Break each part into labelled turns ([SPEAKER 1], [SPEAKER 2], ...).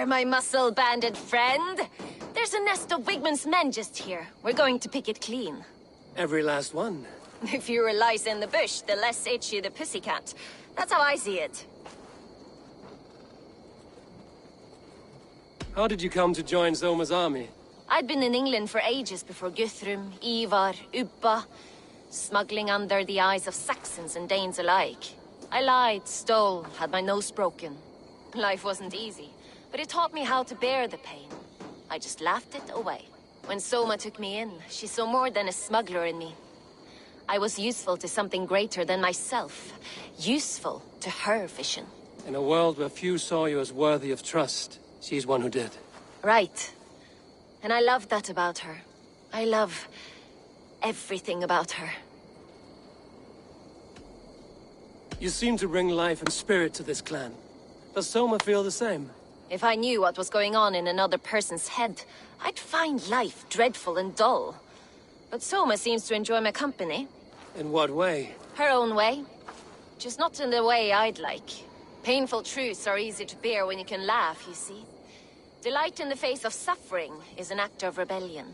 [SPEAKER 1] there, my muscle-banded friend. There's a nest of Wigman's men just here. We're going to pick it clean.
[SPEAKER 2] Every last one.
[SPEAKER 1] The fewer lice in the bush, the less itchy the pussycat. That's how I see it.
[SPEAKER 2] How did you come to join Zoma's army?
[SPEAKER 1] I'd been in England for ages before Guthrum, Ivar, Ubba, smuggling under the eyes of Saxons and Danes alike. I lied, stole, had my nose broken. Life wasn't easy, but it taught me how to bear the pain. I just laughed it away. When Soma took me in, she saw more than a smuggler in me. I was useful to something greater than myself. Useful to her vision.
[SPEAKER 2] In a world where few saw you as worthy of trust, she's one who did.
[SPEAKER 1] Right. And I love that about her. I love everything about her.
[SPEAKER 2] You seem to bring life and spirit to this clan. Does Soma feel the same?
[SPEAKER 1] If I knew what was going on in another person's head, I'd find life dreadful and dull. But Soma seems to enjoy my company.
[SPEAKER 2] In what way?
[SPEAKER 1] Her own way. Just not in the way I'd like. Painful truths are easy to bear when you can laugh, you see. Delight in the face of suffering is an act of rebellion.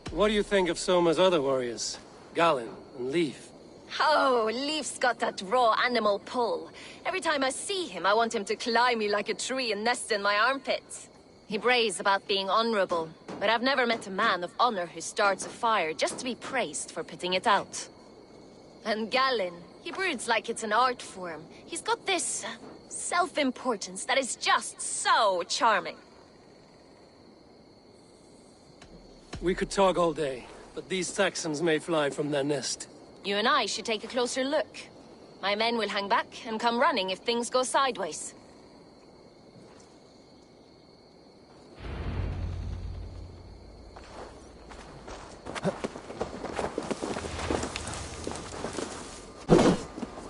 [SPEAKER 2] What do you think of Soma's other warriors? Galen and Leaf?
[SPEAKER 1] Oh, Leaf's got that raw animal pull. Every time I see him, I want him to climb me like a tree and nest in my armpits. He brays about being honorable, but I've never met a man of honor who starts a fire just to be praised for putting it out. And Galen, he broods like it's an art form. He's got this self-importance that is just so charming.
[SPEAKER 2] We could talk all day, but these Saxons may fly from their nest.
[SPEAKER 1] You and I should take a closer look. My men will hang back and come running if things go sideways.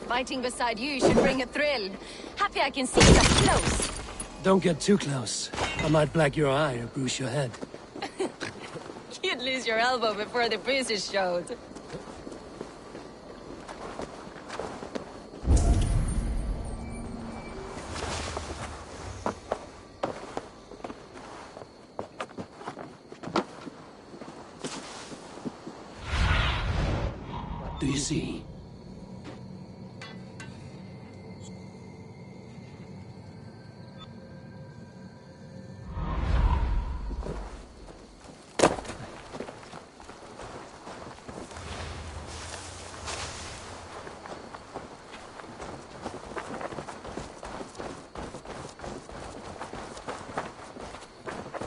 [SPEAKER 1] Fighting beside you should bring a thrill. Happy I can see you up close.
[SPEAKER 2] Don't get too close. I might black your eye or bruise your head.
[SPEAKER 1] You'd lose your elbow before the bruises showed.
[SPEAKER 2] Do you see?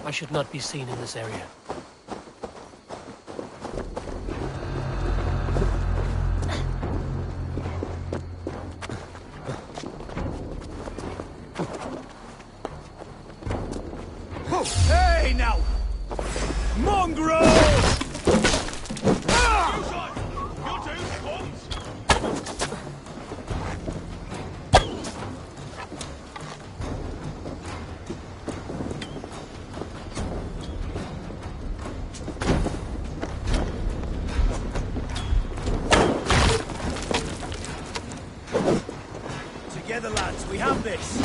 [SPEAKER 2] I should not be seen in this area.
[SPEAKER 3] Hey now! Mongrel! Together, lads, we have this.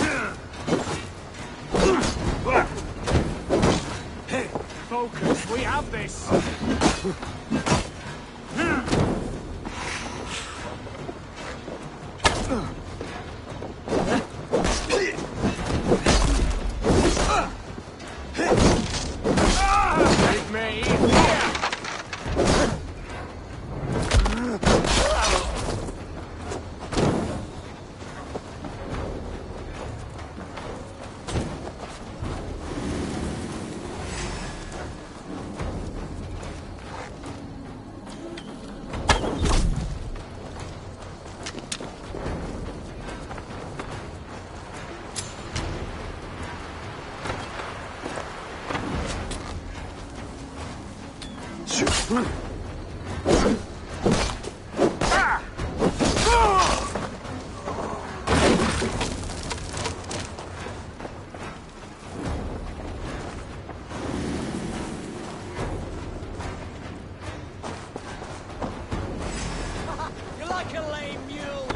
[SPEAKER 3] Focus, we have this. Take me. You're like a lame mule.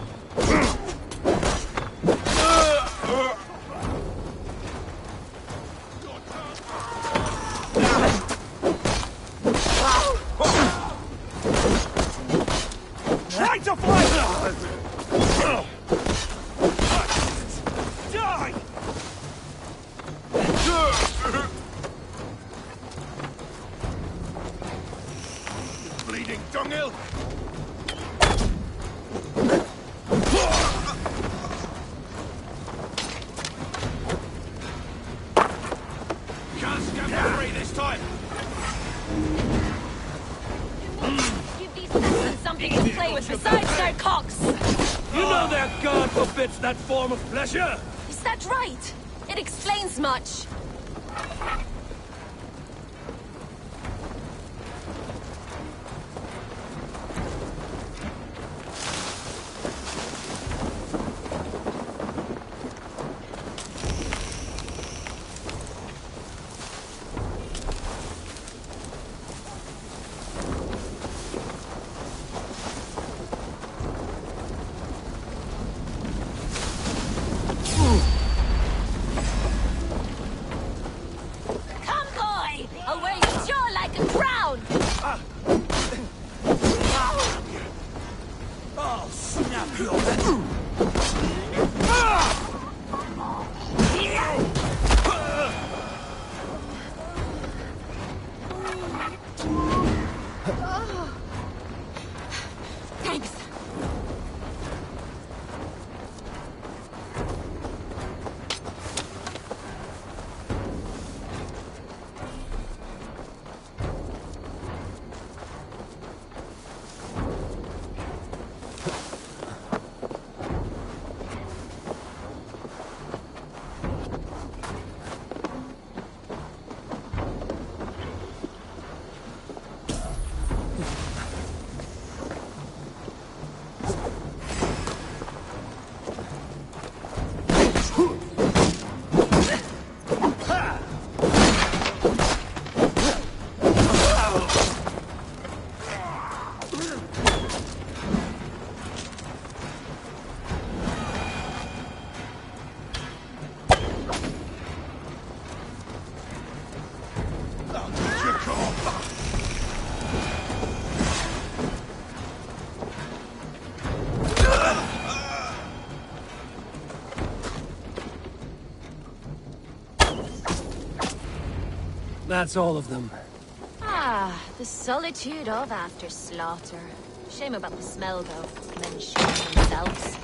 [SPEAKER 3] Try to fly! Die! Bleeding dunghill! Can't scam me free this time!
[SPEAKER 1] Give these peasants something to play with besides their cocks!
[SPEAKER 2] You know their god forbids that form of pleasure!
[SPEAKER 1] Is that right? It explains much. Come, boy! I'll wear your jaw like a crown!
[SPEAKER 3] Oh, snap your...
[SPEAKER 1] Thanks.
[SPEAKER 2] That's all of them.
[SPEAKER 1] Ah, the solitude of after slaughter. Shame about the smell, though. Men shooting themselves.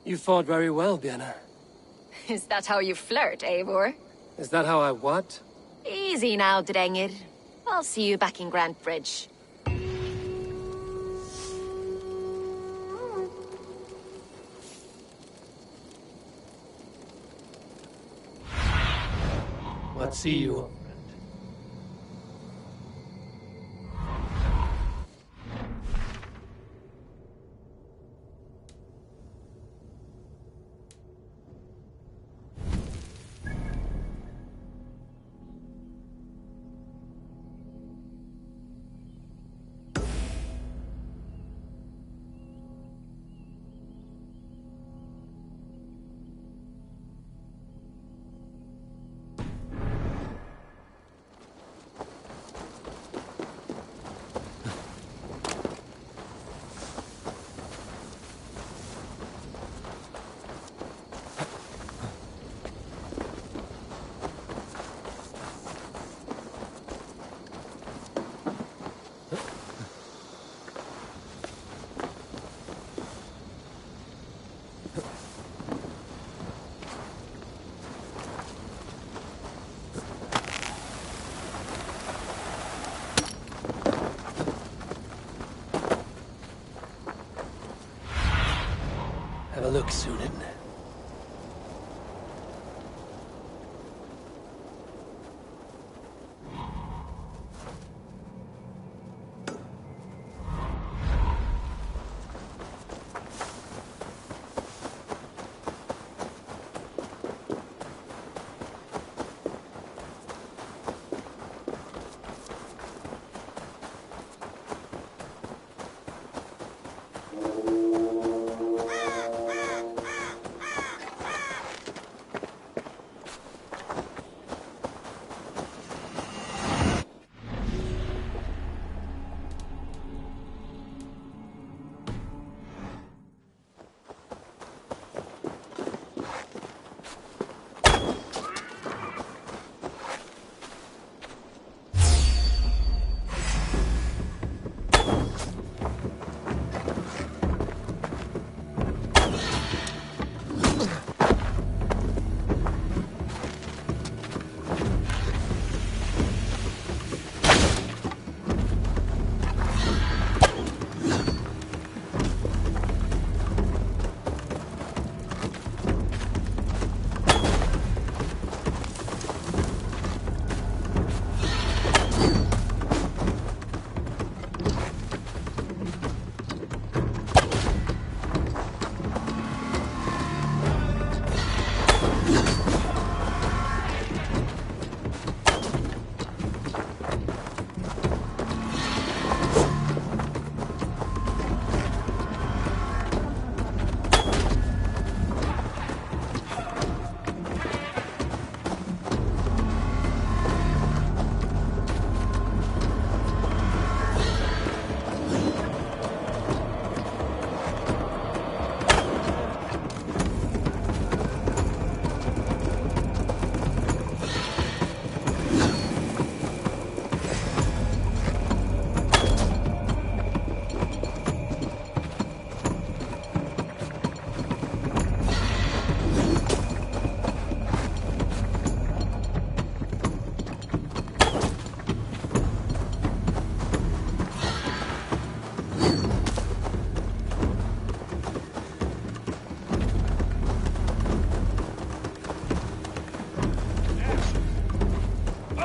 [SPEAKER 2] You fought very well, Bianna.
[SPEAKER 1] Is that how you flirt, Eivor?
[SPEAKER 2] Is that how I what?
[SPEAKER 1] Easy now, Drengir. I'll see you back in Grand Bridge.
[SPEAKER 2] What see you?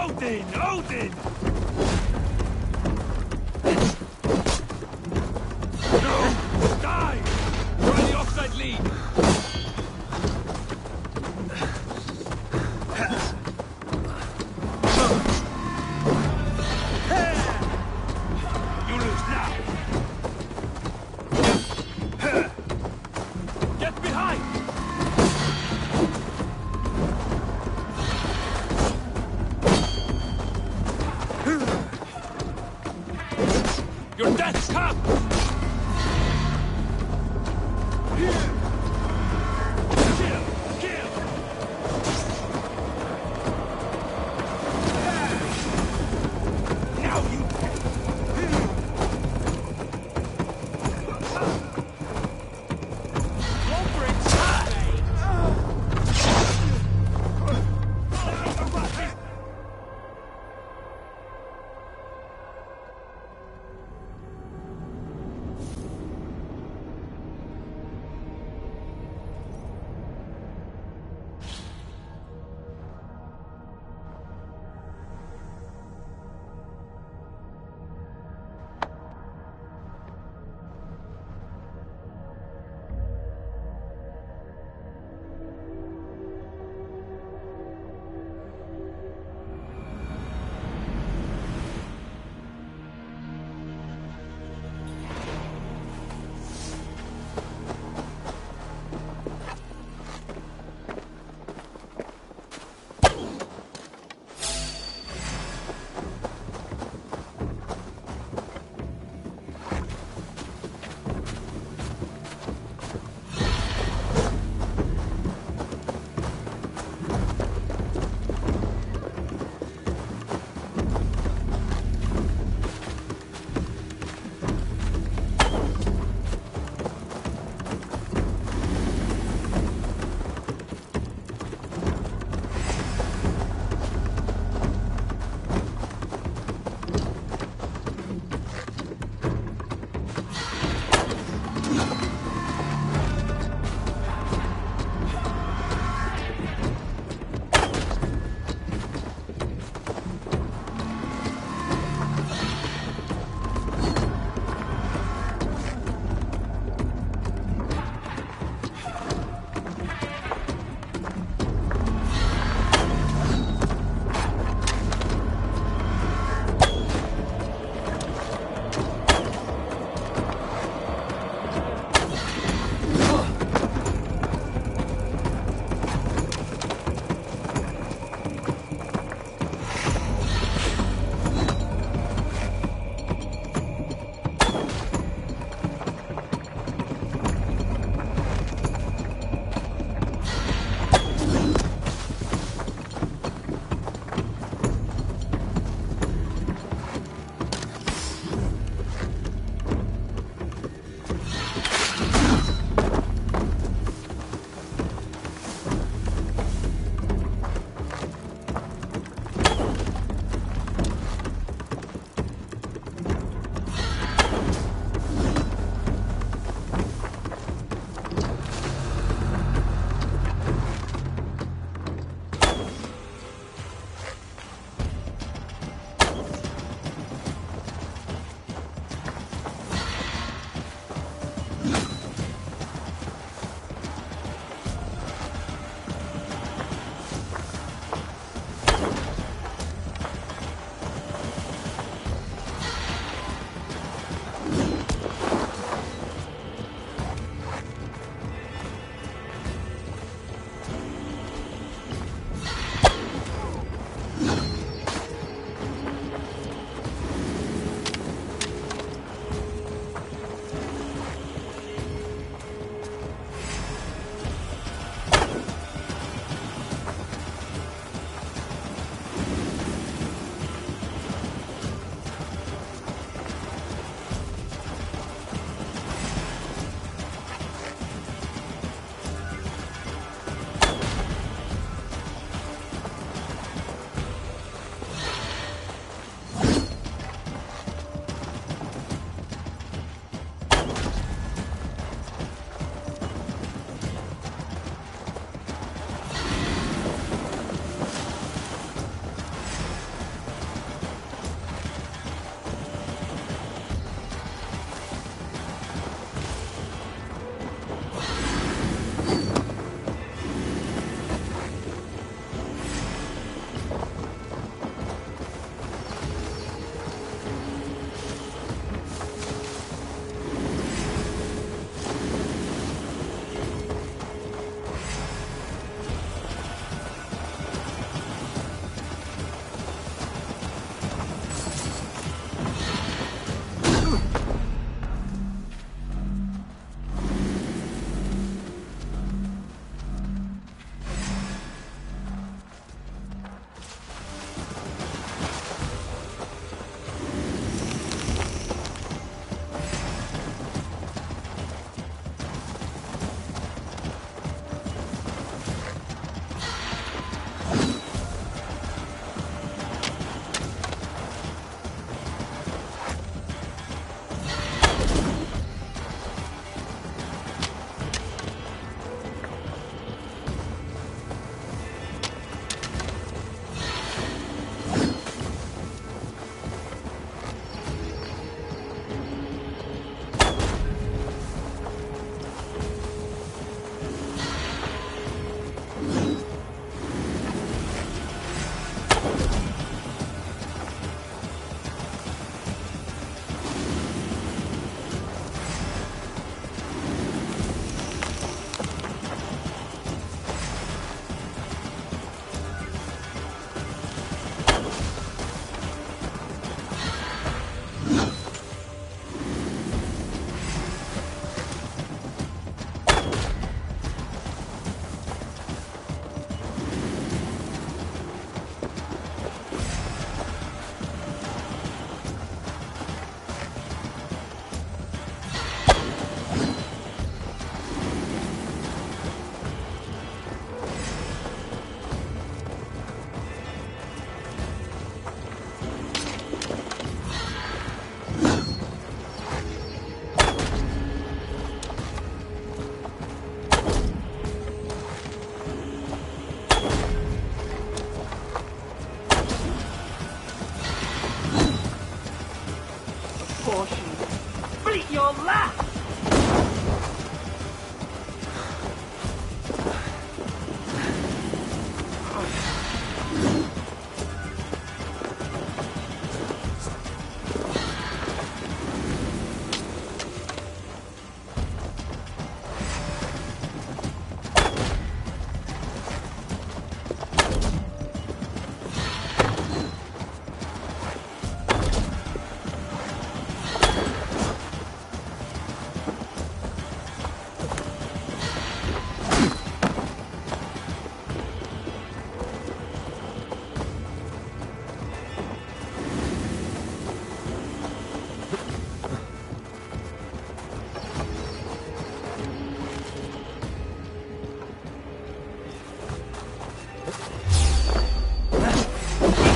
[SPEAKER 3] Odin! Odin! No! Die! We're in the offside lead! You lose now! Get behind! Your death comes! Kill! Kill! Now you pay!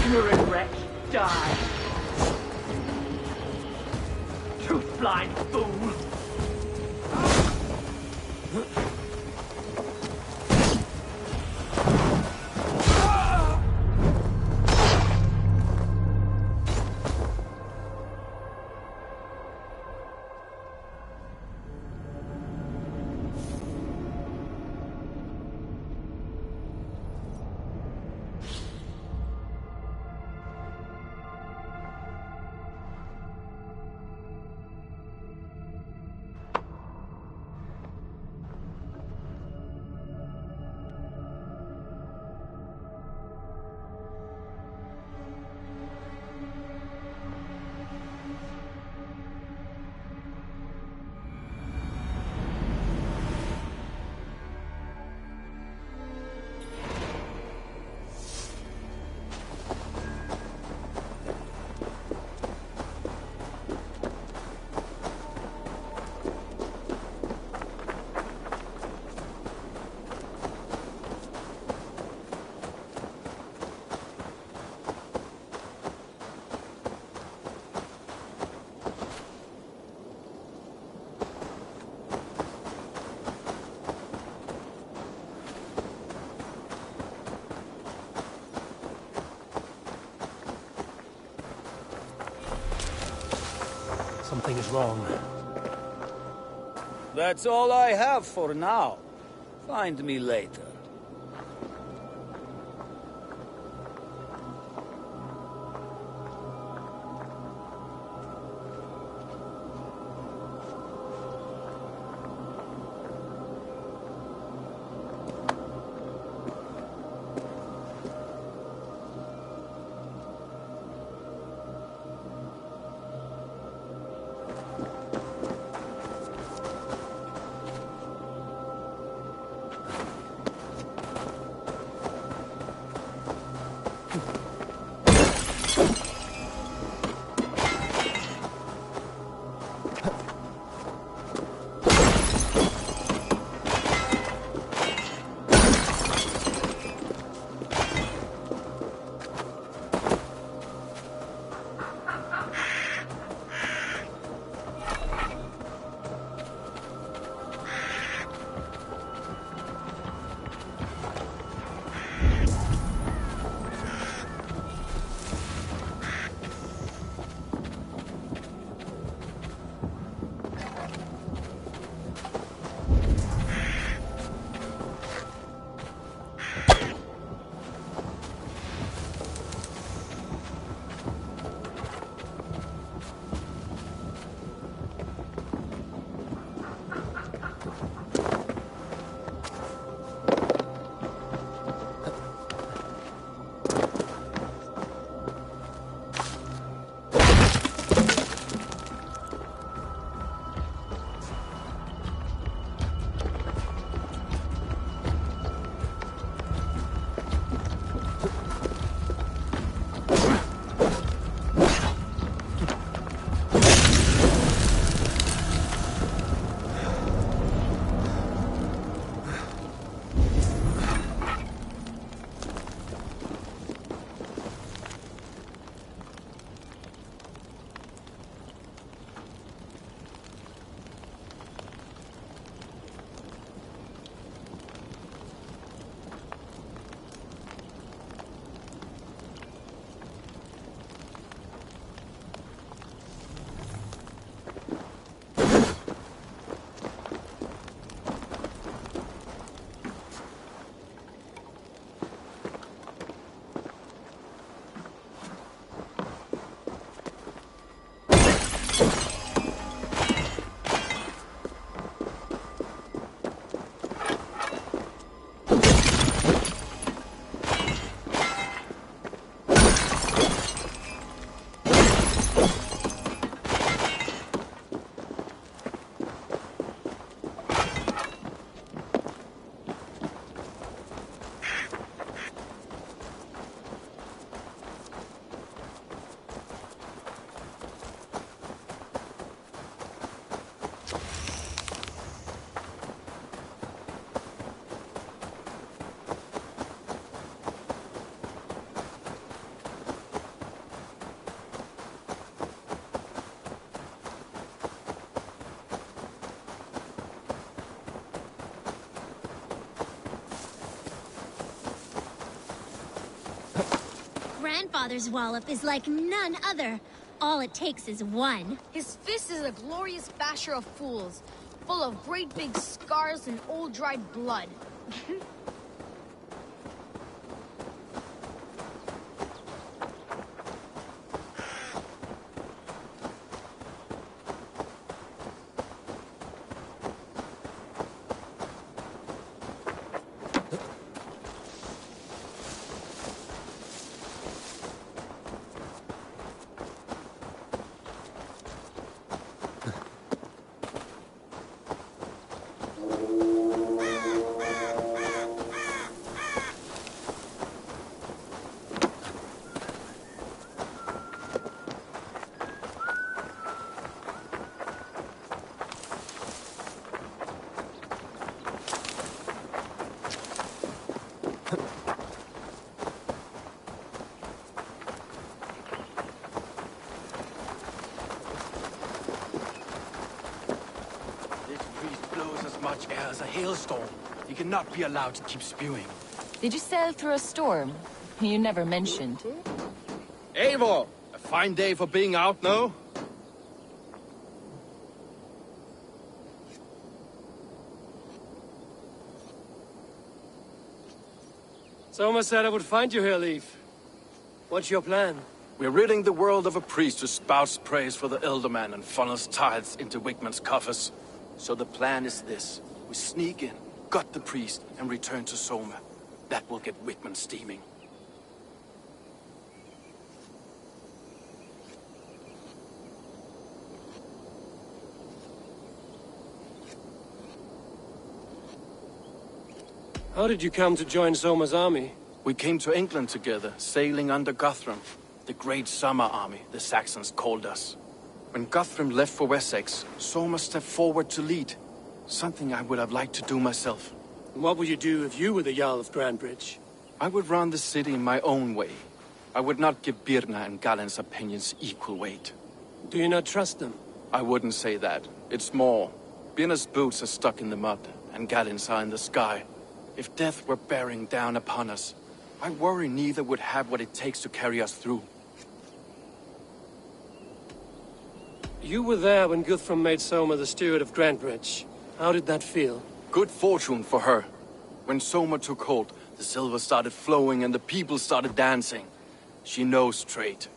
[SPEAKER 4] Ignorant wretch, die! Truth-blind fool!
[SPEAKER 2] Something is wrong.
[SPEAKER 5] That's all I have for now. Find me later.
[SPEAKER 6] grandfather's wallop is like none other. All it takes is one.
[SPEAKER 7] His fist is a glorious basher of fools, full of great big scars and old dried blood.
[SPEAKER 3] Much air as a hailstorm. He cannot be allowed to keep spewing.
[SPEAKER 1] Did you sail through a storm? You never mentioned.
[SPEAKER 3] Eivor! A fine day for being out, no?
[SPEAKER 2] Soma said I would find you here, Leif. What's your plan?
[SPEAKER 3] We're ridding the world of a priest who spouts praise for the Elderman and funnels tithes into Wigman's coffers. So the plan is this. We sneak in, gut the priest, and return to Soma. That will get Wigman steaming.
[SPEAKER 2] How did you come to join Soma's army?
[SPEAKER 3] We came to England together, sailing under Guthrum. The great summer army, the Saxons called us. When Guthrum left for Wessex, Soma stepped forward to lead. Something I would have liked to do myself.
[SPEAKER 2] And what would you do if you were the Jarl of Grandbridge?
[SPEAKER 3] I would run the city in my own way. I would not give Birna and Galen's opinions equal weight.
[SPEAKER 2] Do you not trust them?
[SPEAKER 3] I wouldn't say that. It's more. Birna's boots are stuck in the mud, and Galen's are in the sky. If death were bearing down upon us, I worry neither would have what it takes to carry us through.
[SPEAKER 2] You were there when Guthrum made Soma the steward of Grandbridge. How did that feel?
[SPEAKER 3] Good fortune for her. When Soma took hold, the silver started flowing and the people started dancing. She knows trade.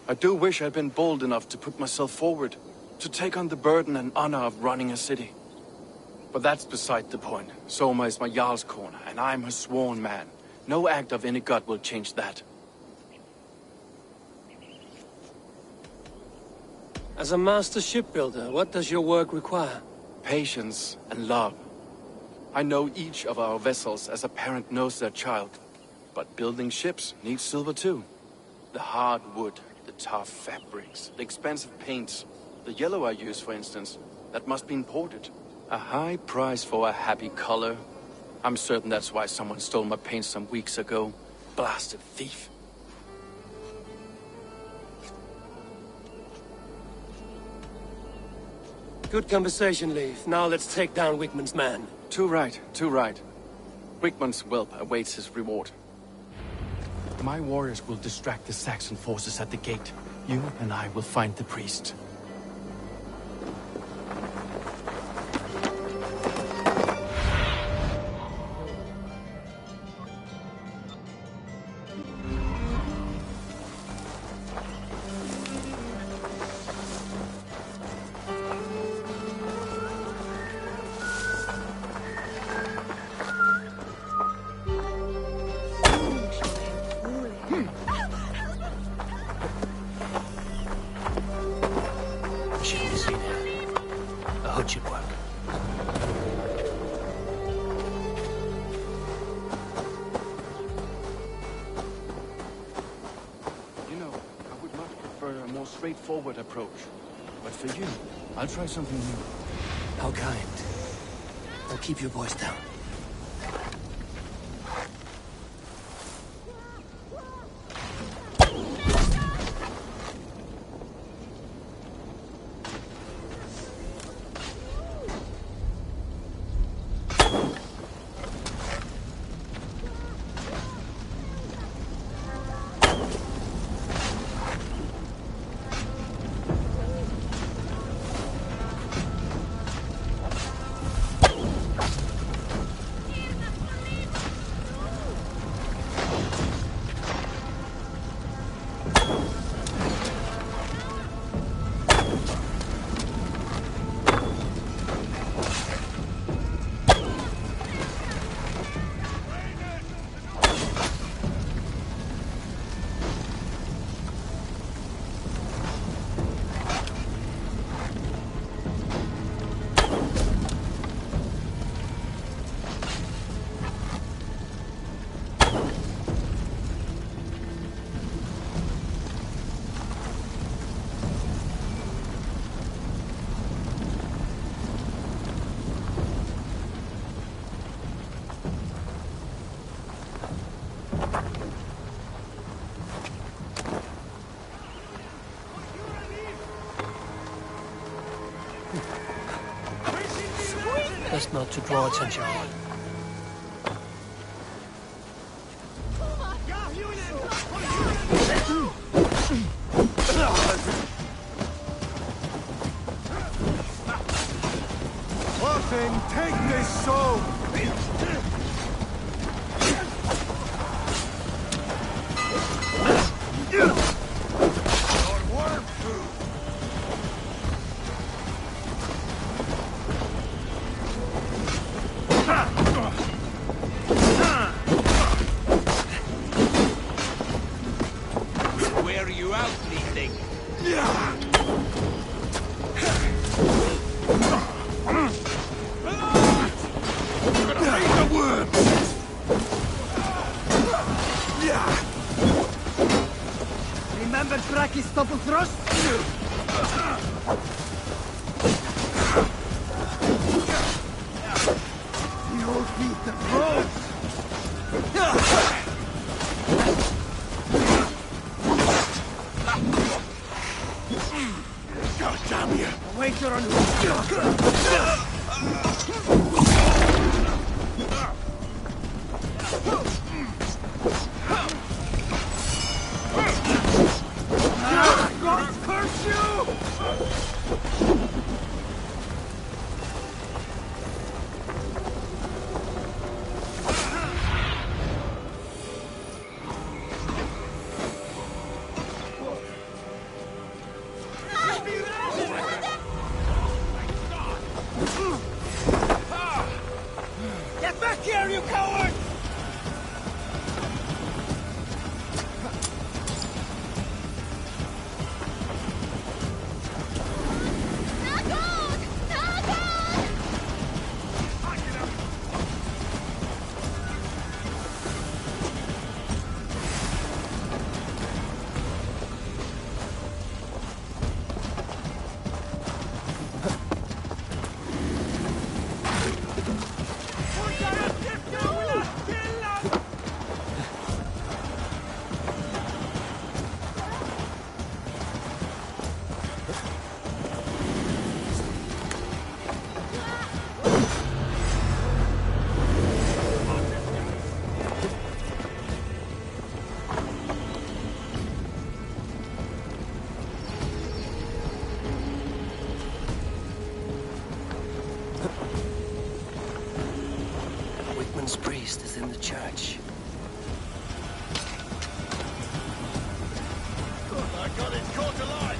[SPEAKER 3] I do wish I'd been bold enough to put myself forward, to take on the burden and honor of running a city. But that's beside the point. Soma is my Jarl's corner, and I'm her sworn man. No act of any god will change that.
[SPEAKER 2] As a master shipbuilder, what does your work require?
[SPEAKER 3] Patience and love. I know each of our vessels as a parent knows their child. But building ships needs silver too. The hard wood, the tough fabrics, the expensive paints. The yellow I use, for instance, that must be imported. A high price for a happy color. I'm certain that's why someone stole my paint some weeks ago. Blasted thief.
[SPEAKER 2] Good conversation, Leif. Now let's take down Wigman's man.
[SPEAKER 3] Too right, too right. Wigman's whelp awaits his reward. My warriors will distract the Saxon forces at the gate. You and I will find the priest. Straightforward approach. But for you, I'll try something new.
[SPEAKER 2] How kind. Now keep your voice down. Best not to draw attention.
[SPEAKER 8] Orphan, take this soul!
[SPEAKER 9] Where are you out, leading?
[SPEAKER 8] Remember Draki's double thrust? You'll beat the pros! God damn you! Wait your God curse you! Get back here, you coward!
[SPEAKER 2] Whitman's priest is in the church.
[SPEAKER 8] I got it caught alive!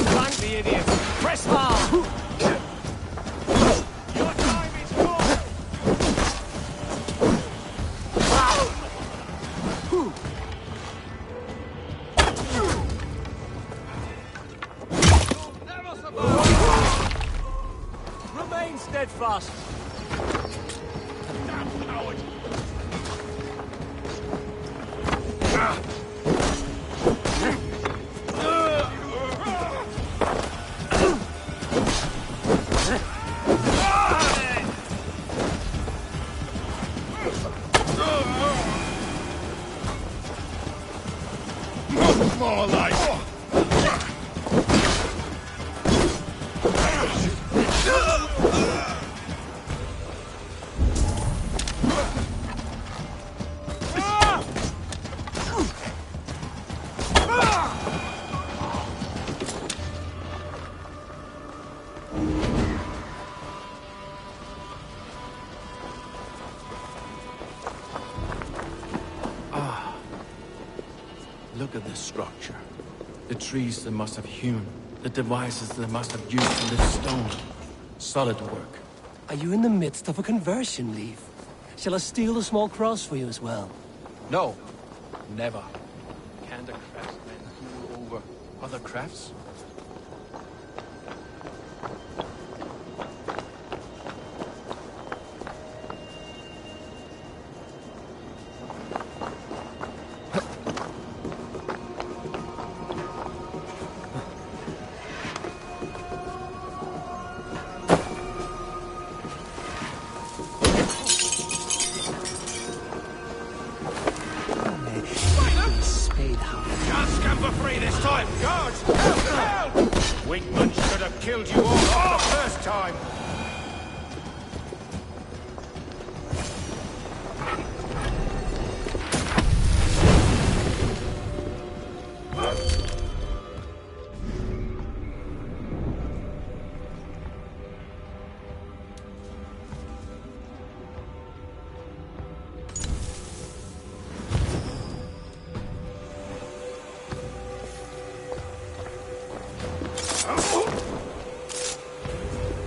[SPEAKER 2] Flank the idiots! Press hard!
[SPEAKER 8] Your time is gone!
[SPEAKER 2] Remain steadfast!
[SPEAKER 8] Damn coward! More like...
[SPEAKER 3] Look at this structure. The trees they must have hewn. The devices they must have used to lift stone. Solid work.
[SPEAKER 2] Are you in the midst of a conversion, Leaf? Shall I steal a small cross for you as well?
[SPEAKER 3] No. Never. Can the craftsmen rule over Other crafts?
[SPEAKER 9] Can't scam for free this time! Guards! Help! Help! Wingman should have killed you all off the first time!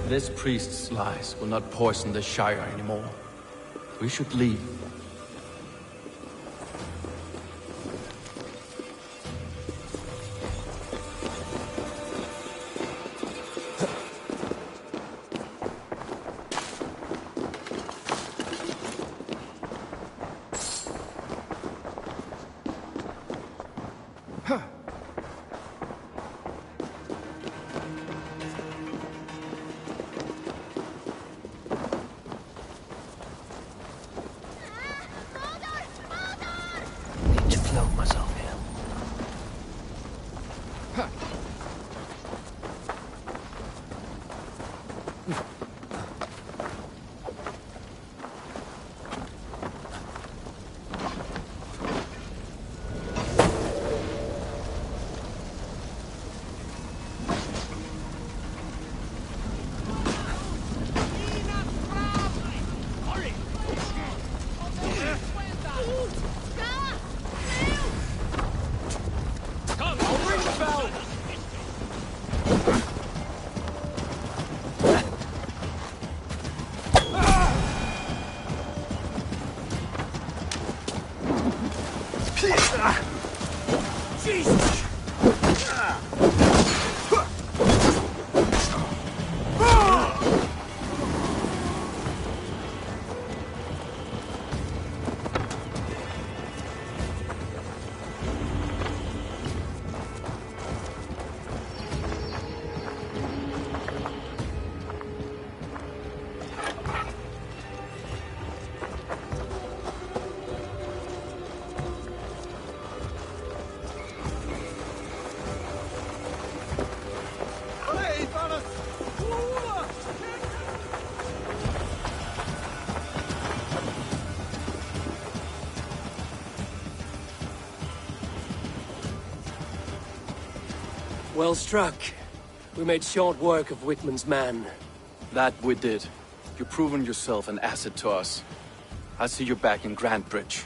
[SPEAKER 3] This priest's lies will not poison the Shire anymore. We should leave.
[SPEAKER 2] Need to cloak myself here. Well struck. We made short work of Whitman's man.
[SPEAKER 3] That we did. You've proven yourself an asset to us. I'll see you back in Grantbridge.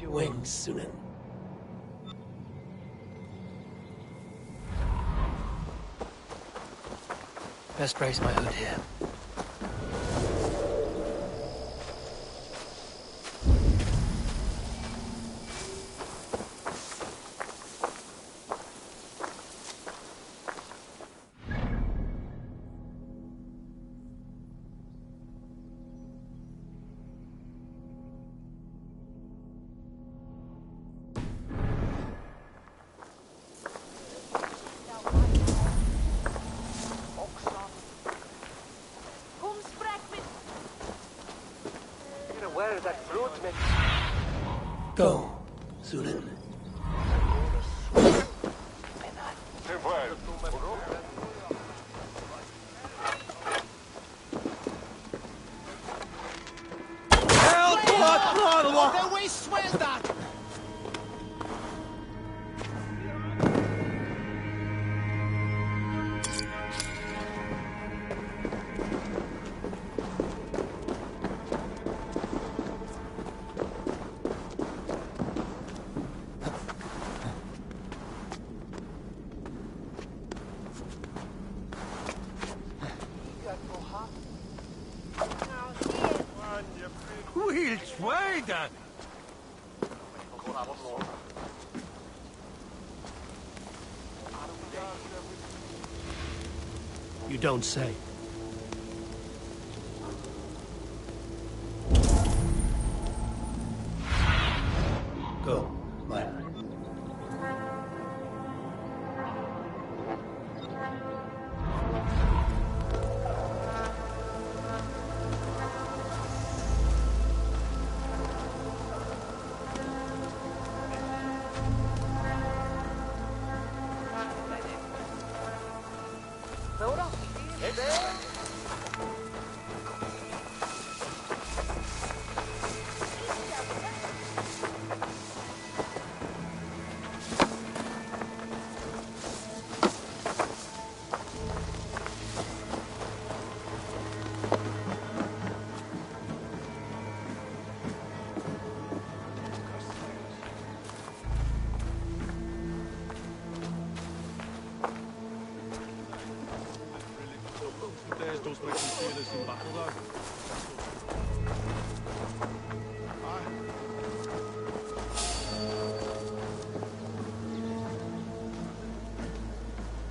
[SPEAKER 2] Wings, Sunan. Best brace my hood here. Go, Sunan. You don't say. Go, my lad.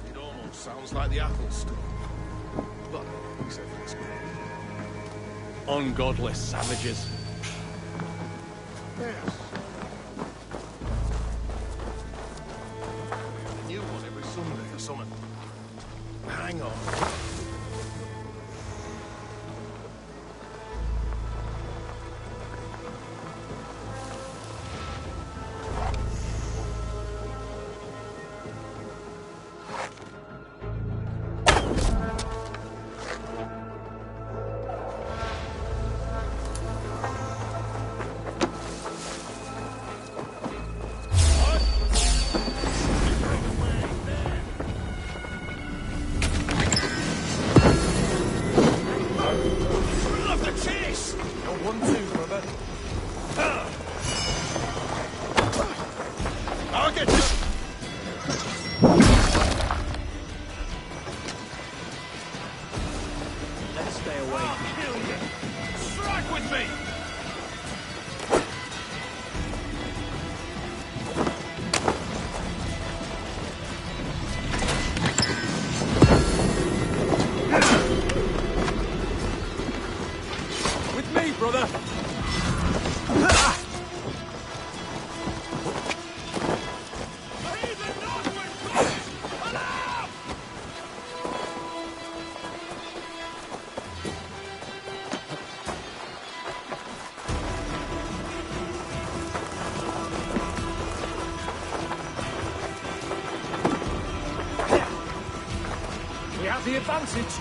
[SPEAKER 9] It almost sounds like the apple store. But except for it's great. Ungodly savages. Yes. A new one every Sunday or something. Hang on.
[SPEAKER 2] stay away.
[SPEAKER 9] I'll kill you! Strike with me!
[SPEAKER 2] With me, brother! We have the advantage.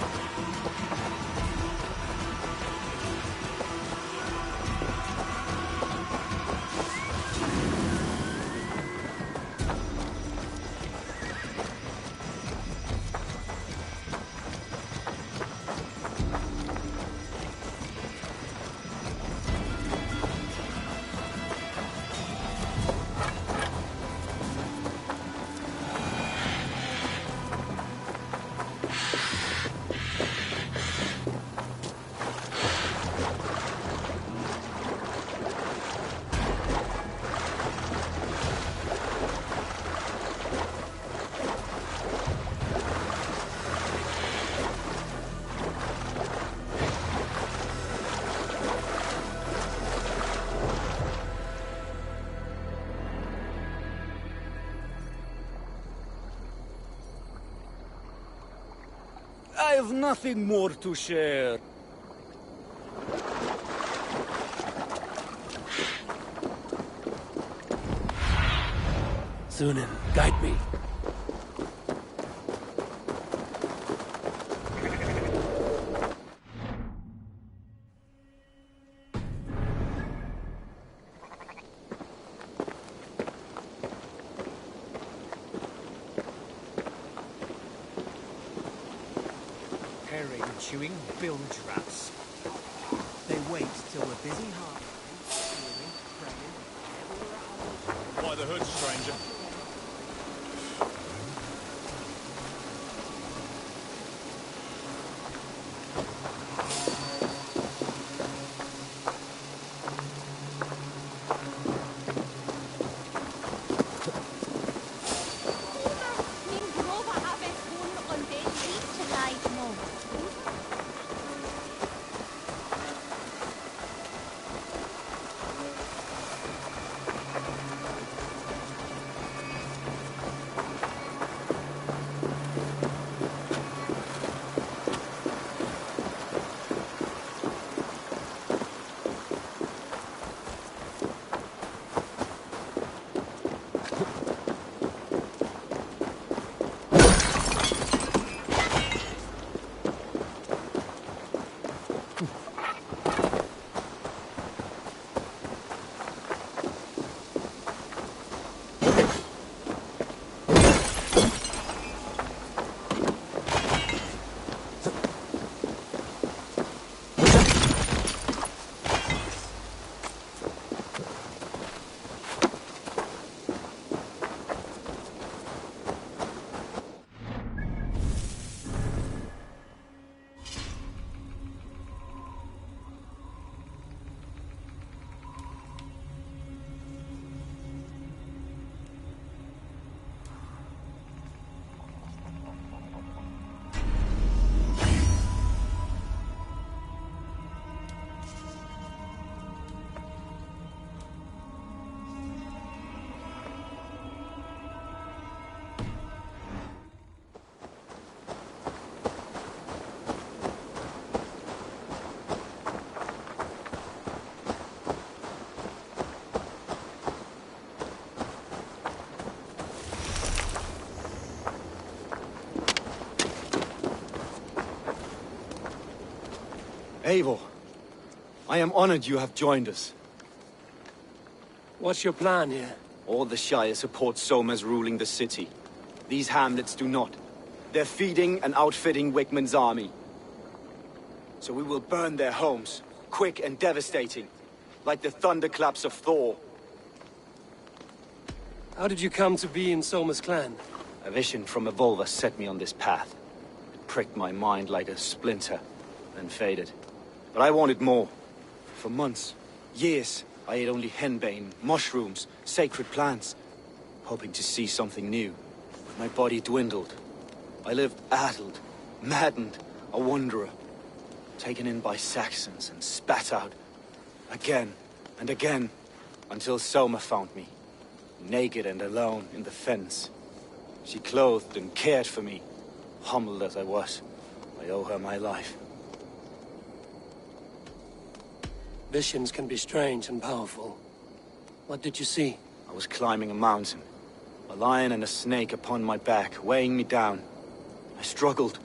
[SPEAKER 5] I have nothing more to share.
[SPEAKER 2] Sunan, guide me.
[SPEAKER 10] Herring chewing bilge rats. They wait till we're busy harvesting, stealing, praying.
[SPEAKER 9] Why the hood, stranger?
[SPEAKER 6] Min grova habe hun on den least light mode.
[SPEAKER 3] Eivor, I am honored you have joined us.
[SPEAKER 2] What's your plan here?
[SPEAKER 3] All the Shire support Soma's ruling the city. These hamlets do not. They're feeding and outfitting Wickman's army. So we will burn their homes, quick and devastating, like the thunderclaps of Thor.
[SPEAKER 2] How did you come to be in Soma's clan?
[SPEAKER 3] A vision from Evolva set me on this path. It pricked my mind like a splinter,
[SPEAKER 11] then faded. But I wanted more. For months, years, I ate only henbane, mushrooms, sacred plants, hoping to see something new. But my body dwindled. I lived addled, maddened, a wanderer, taken in by Saxons and spat out, again and again, until Soma found me, naked and alone in the fens. She clothed and cared for me, humbled as I was. I owe her my life.
[SPEAKER 2] Visions can be strange and powerful. What did you see?
[SPEAKER 11] I was climbing a mountain, a lion and a snake upon my back, weighing me down. I struggled.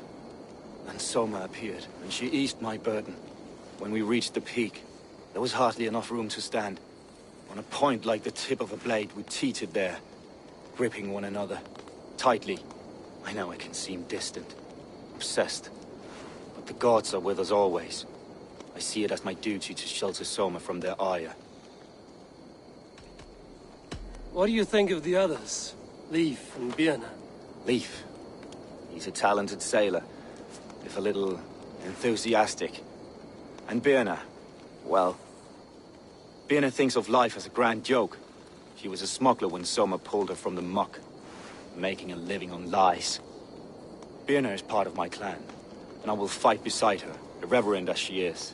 [SPEAKER 11] Then Soma appeared, and she eased my burden. When we reached the peak, there was hardly enough room to stand. On a point like the tip of a blade, we teetered there, gripping one another, tightly. I know I can seem distant, obsessed, but the gods are with us always. I see it as my duty to shelter Soma from their ire.
[SPEAKER 2] What do you think of the others? Leif and Birna?
[SPEAKER 11] Leif. He's a talented sailor, if a little enthusiastic. And Birna, well, Birna thinks of life as a grand joke. She was a smuggler when Soma pulled her from the muck, making a living on lies. Birna is part of my clan, and I will fight beside her, irreverent as she is.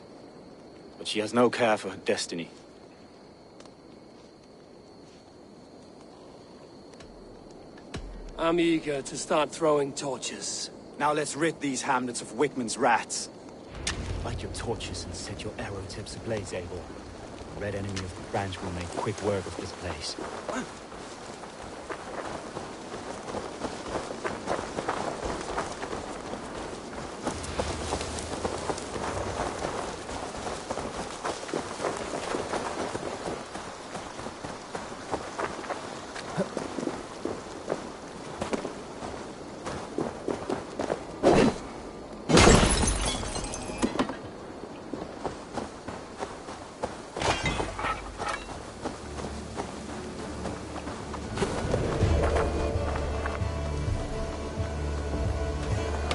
[SPEAKER 11] But she has no care for her destiny.
[SPEAKER 2] I'm eager to start throwing torches.
[SPEAKER 11] Now let's rid these hamlets of Wickman's rats. Light your torches and set your arrow tips ablaze, Abel. The red enemy of the branch will make quick work of this place.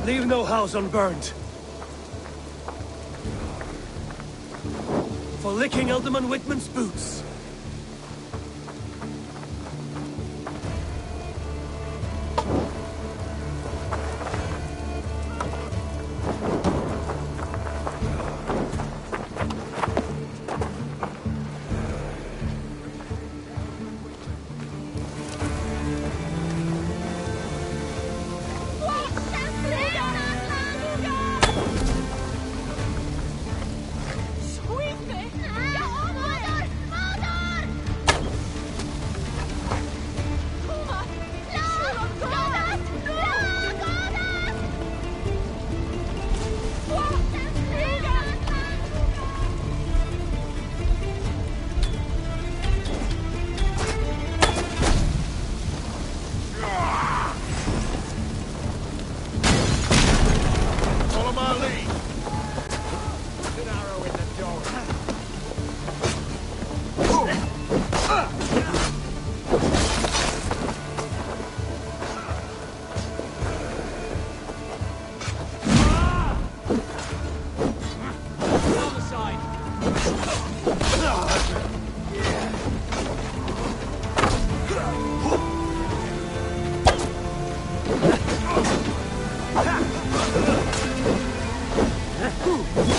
[SPEAKER 2] Leave no house unburned. For licking Alderman Wickman's boots.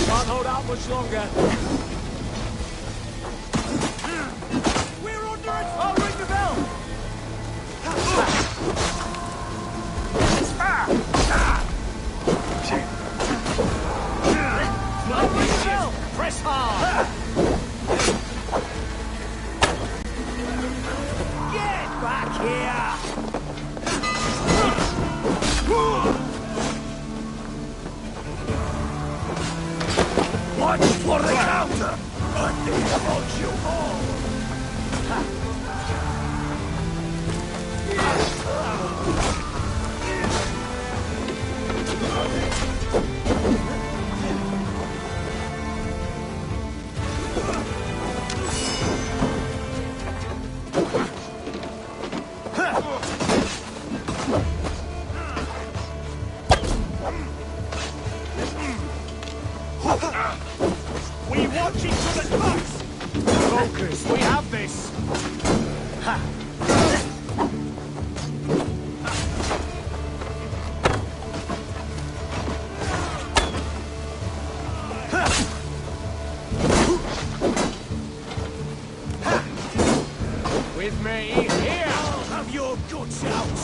[SPEAKER 10] Can't hold out much longer. We're under it! I'll ring the bell! I'll ring the bell! Press hard! Get back here!
[SPEAKER 8] Watch for the counter! But they hold you all! We watch each other's backs! Focus, we have this!
[SPEAKER 10] With me, here!
[SPEAKER 8] I'll have your guts out!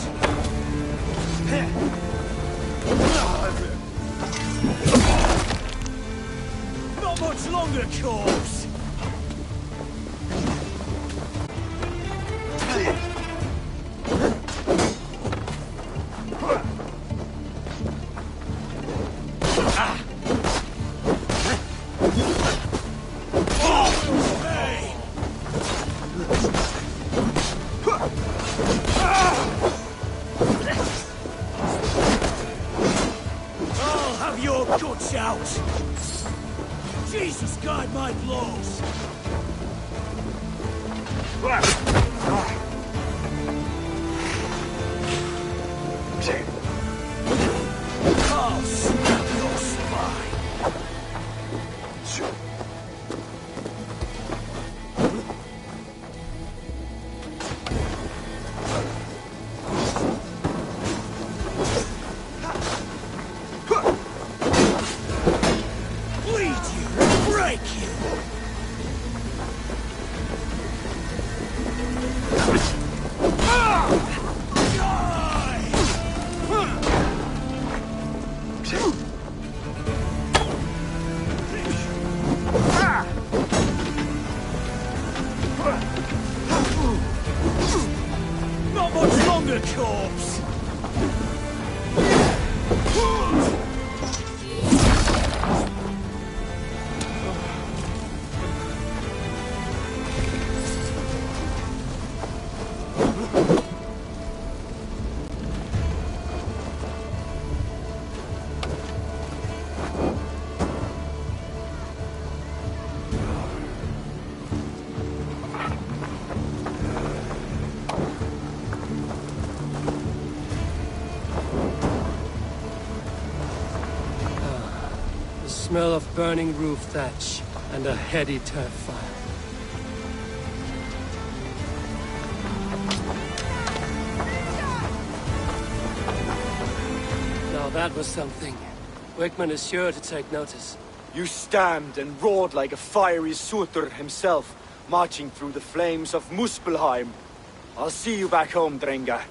[SPEAKER 8] Not much longer, corpse! I'll have your guts out! Jesus, guide my blows! I'll snap your spine! Bleed you! Break you! Not much longer, corpse!
[SPEAKER 2] The smell of burning roof thatch and a heady turf fire. Now that was something. Wickman is sure to take notice.
[SPEAKER 11] You stand and roared like a fiery Surtur himself, marching through the flames of Muspelheim. I'll see you back home, Drenga.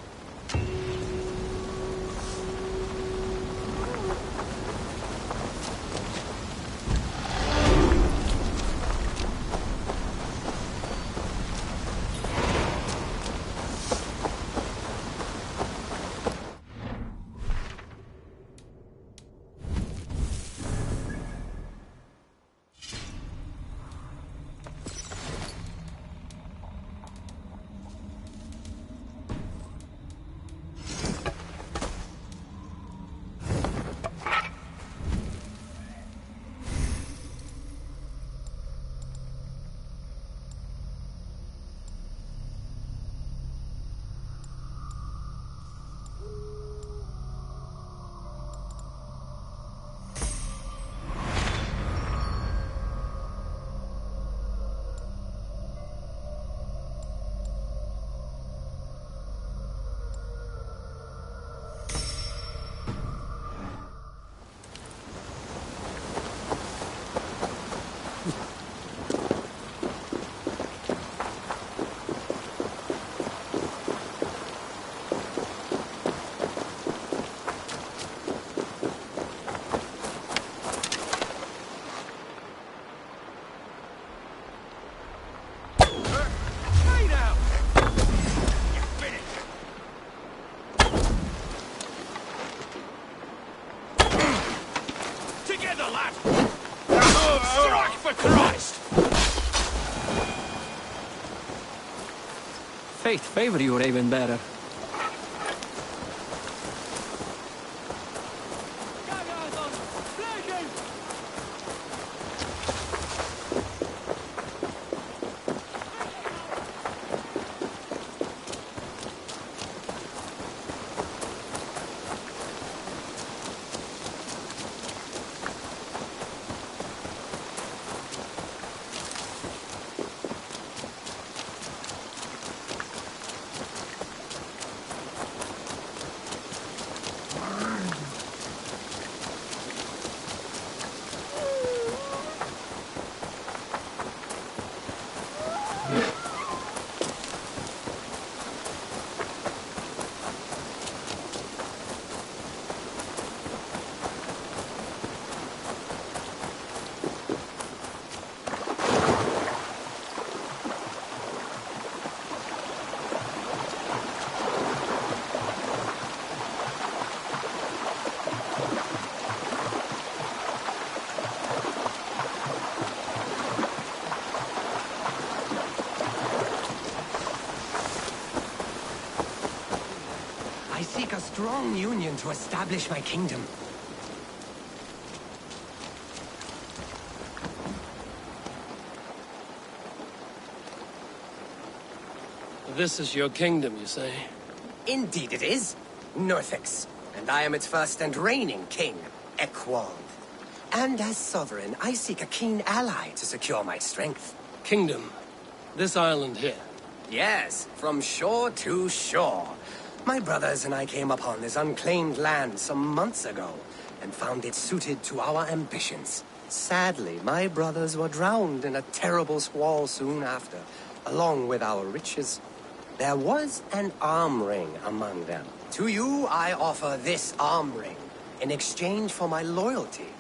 [SPEAKER 8] Together, lad! Strike for Christ!
[SPEAKER 10] Fate favor you, Raven Bearer.
[SPEAKER 12] strong union to establish my kingdom.
[SPEAKER 2] This is your kingdom, you say?
[SPEAKER 12] Indeed it is. Northix. And I am its first and reigning king, Ekwald. And as sovereign, I seek a keen ally to secure my strength.
[SPEAKER 2] Kingdom. This island here.
[SPEAKER 12] Yes, from shore to shore. My brothers and I came upon this unclaimed land some months ago, and found it suited to our ambitions. Sadly, my brothers were drowned in a terrible squall soon after, along with our riches. There was an arm ring among them. To you, I offer this arm ring, in exchange for my loyalty.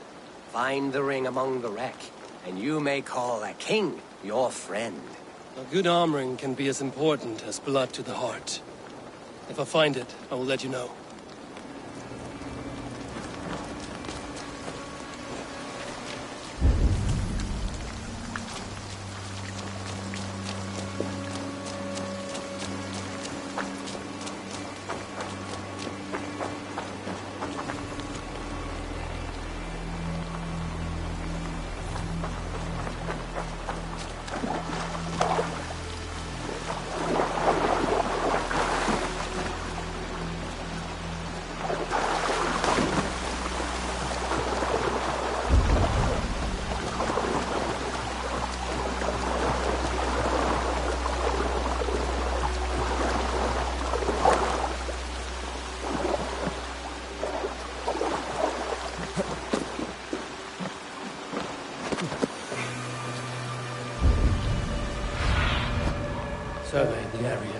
[SPEAKER 12] Find the ring among the wreck, and you may call a king your friend.
[SPEAKER 2] A good arm ring can be as important as blood to the heart. If I find it, I will let you know. Survey the area.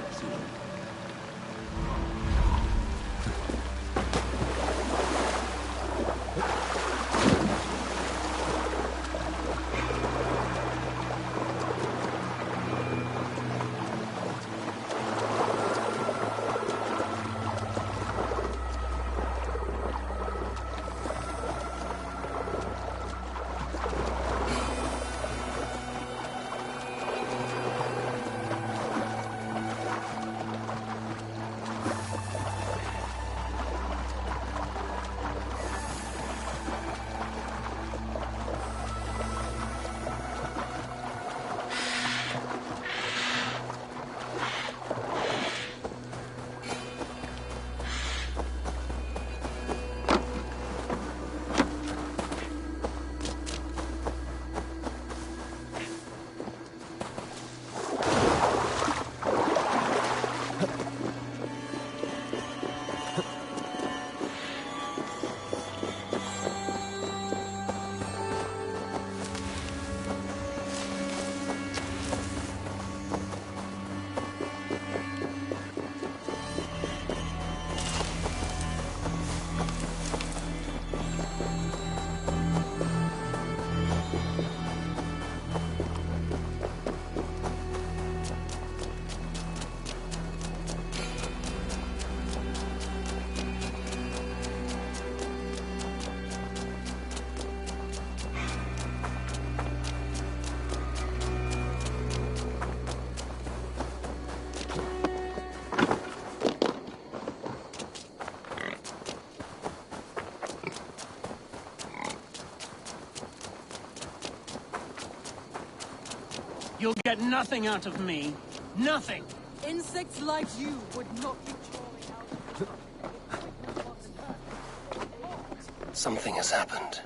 [SPEAKER 10] You'll get nothing out of me. Nothing!
[SPEAKER 13] Insects like you would not be crawling out.
[SPEAKER 2] Something has happened.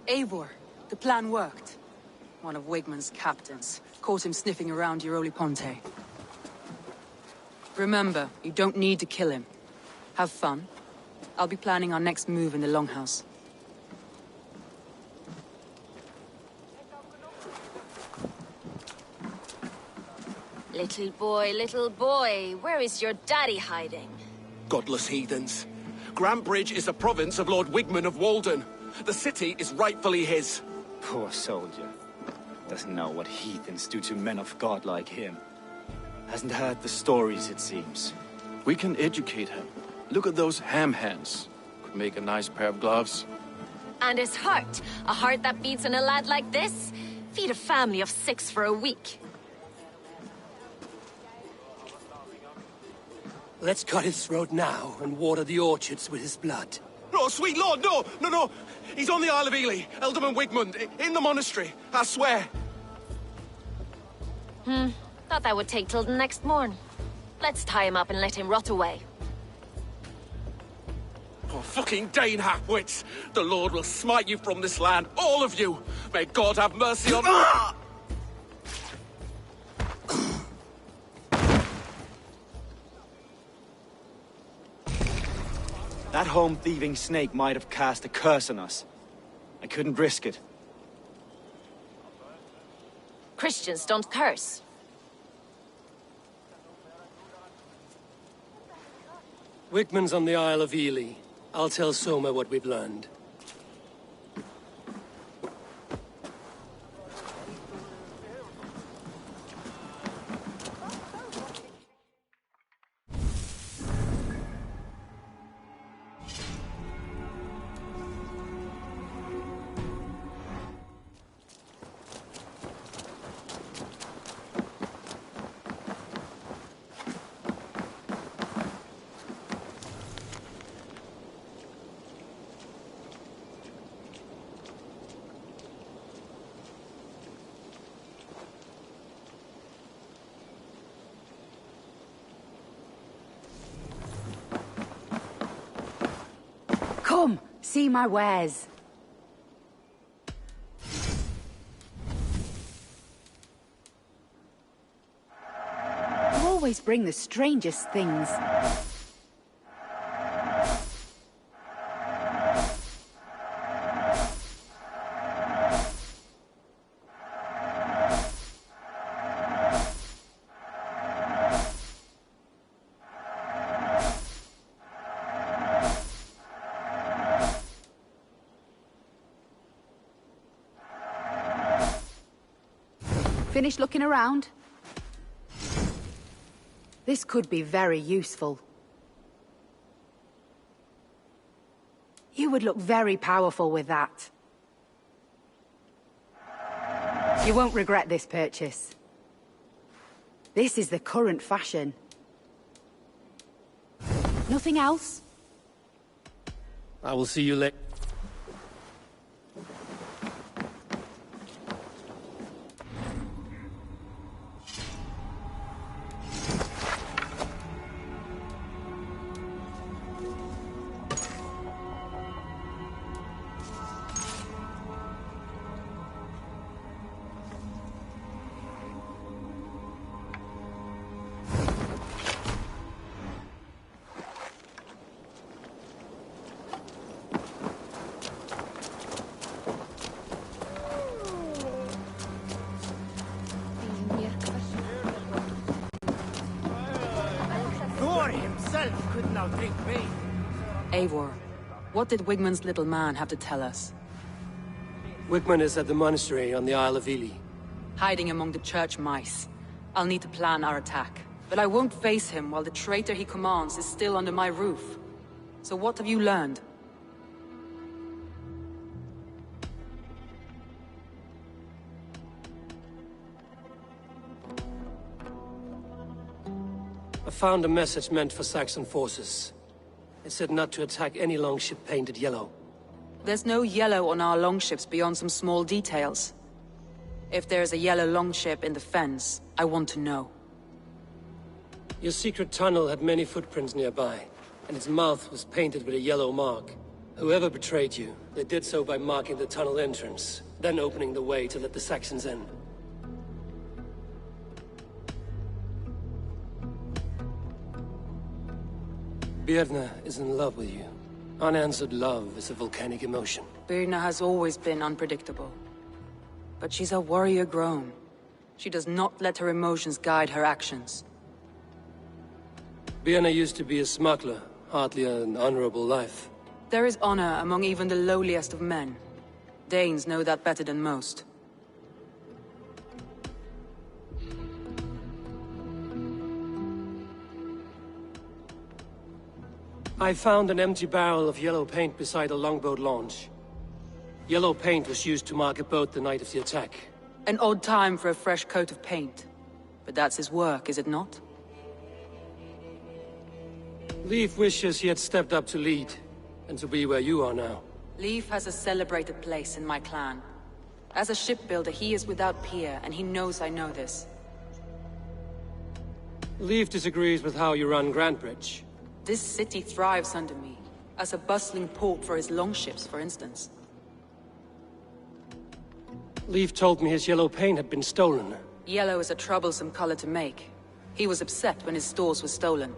[SPEAKER 13] Eivor, the plan worked.
[SPEAKER 14] one of Wigman's captains. Caught him sniffing around Euroli Ponte. Remember, you don't need to kill him. Have fun. I'll be planning our next move in the Longhouse.
[SPEAKER 1] Little boy, where is your daddy hiding?
[SPEAKER 9] Godless heathens. Grantbridge is a province of Lord Wigman of Walden. The city is rightfully his.
[SPEAKER 11] Poor soldier. Doesn't know what heathens do to men of God like him. Hasn't heard the stories, it seems.
[SPEAKER 3] We can educate him. Look at those ham hands. Could make a nice pair of gloves.
[SPEAKER 1] And his heart. A heart that beats in a lad like this? Feed a family of 6 for a week.
[SPEAKER 2] Let's cut his throat now and water the orchards with his blood.
[SPEAKER 9] No, sweet lord, no, no, no. He's on the Isle of Ely, Ealdorman Wigmund, in the monastery, I swear.
[SPEAKER 1] Thought that would take till the next morn. Let's tie him up and let him rot away.
[SPEAKER 9] Oh, fucking Dane half-wits! The Lord will smite you from this land, all of you! May God have mercy on...
[SPEAKER 11] That home-thieving snake might have cast a curse on us. I couldn't risk it.
[SPEAKER 1] Christians don't curse.
[SPEAKER 2] Wigman's on the Isle of Ely. I'll tell Soma what we've learned.
[SPEAKER 15] Come, see my wares. You always bring the strangest things. Finished looking around? This could be very useful. You would look very powerful with that. You won't regret this purchase. This is the current fashion. Nothing else?
[SPEAKER 2] I will see you later.
[SPEAKER 13] Could now drink rain.
[SPEAKER 14] Eivor, what did Wigman's little man have to tell us?
[SPEAKER 2] Wigman is at the monastery on the Isle of Ely.
[SPEAKER 14] Hiding among the church mice. I'll need to plan our attack. But I won't face him while the traitor he commands is still under my roof. So what have you learned?
[SPEAKER 2] I found a message meant for Saxon forces. It said not to attack any longship painted yellow.
[SPEAKER 14] There's no yellow on our longships beyond some small details. If there's a yellow longship in the fens, I want to know.
[SPEAKER 2] Your secret tunnel had many footprints nearby, and its mouth was painted with a yellow mark. Whoever betrayed you, they did so by marking the tunnel entrance. then opening the way to let the Saxons in. Birna is in love with you. Unanswered love is a volcanic emotion.
[SPEAKER 14] Birna has always been unpredictable. But she's a warrior grown. She does not let her emotions guide her actions.
[SPEAKER 2] Birna used to be a smuggler, hardly an honorable life.
[SPEAKER 14] There is honor among even the lowliest of men. Danes know that better than most.
[SPEAKER 2] I found an empty barrel of yellow paint beside a longboat launch. Yellow paint was used to mark a boat the night of the attack.
[SPEAKER 14] An odd time for a fresh coat of paint. But that's his work, is it not?
[SPEAKER 2] Leif wishes he had stepped up to lead, and to be where you are now.
[SPEAKER 14] Leif has a celebrated place in my clan. As a shipbuilder, he is without peer, and he knows I know this.
[SPEAKER 2] Leif disagrees with how you run Grantebridge.
[SPEAKER 14] This city thrives under me, as a bustling port for his longships, for instance.
[SPEAKER 2] Leif told me his yellow paint had been stolen.
[SPEAKER 14] Yellow is a troublesome color to make. He was upset when his stores were stolen.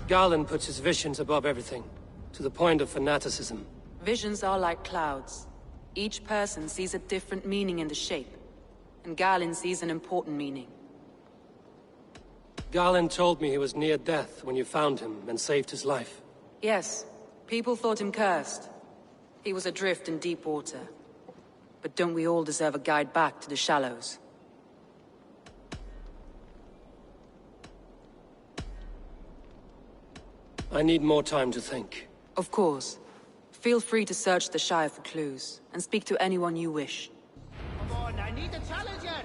[SPEAKER 2] Garland puts his visions above everything, to the point of fanaticism.
[SPEAKER 14] Visions are like clouds. Each person sees a different meaning in the shape, and Garland sees an important meaning.
[SPEAKER 2] Garland told me he was near death when you found him and saved his life.
[SPEAKER 14] Yes, people thought him cursed. He was adrift in deep water. But don't we all deserve a guide back to the shallows?
[SPEAKER 2] I need more time to think.
[SPEAKER 14] Of course. Feel free to search the Shire for clues, and speak to anyone you wish.
[SPEAKER 13] Come on, I need a challenger!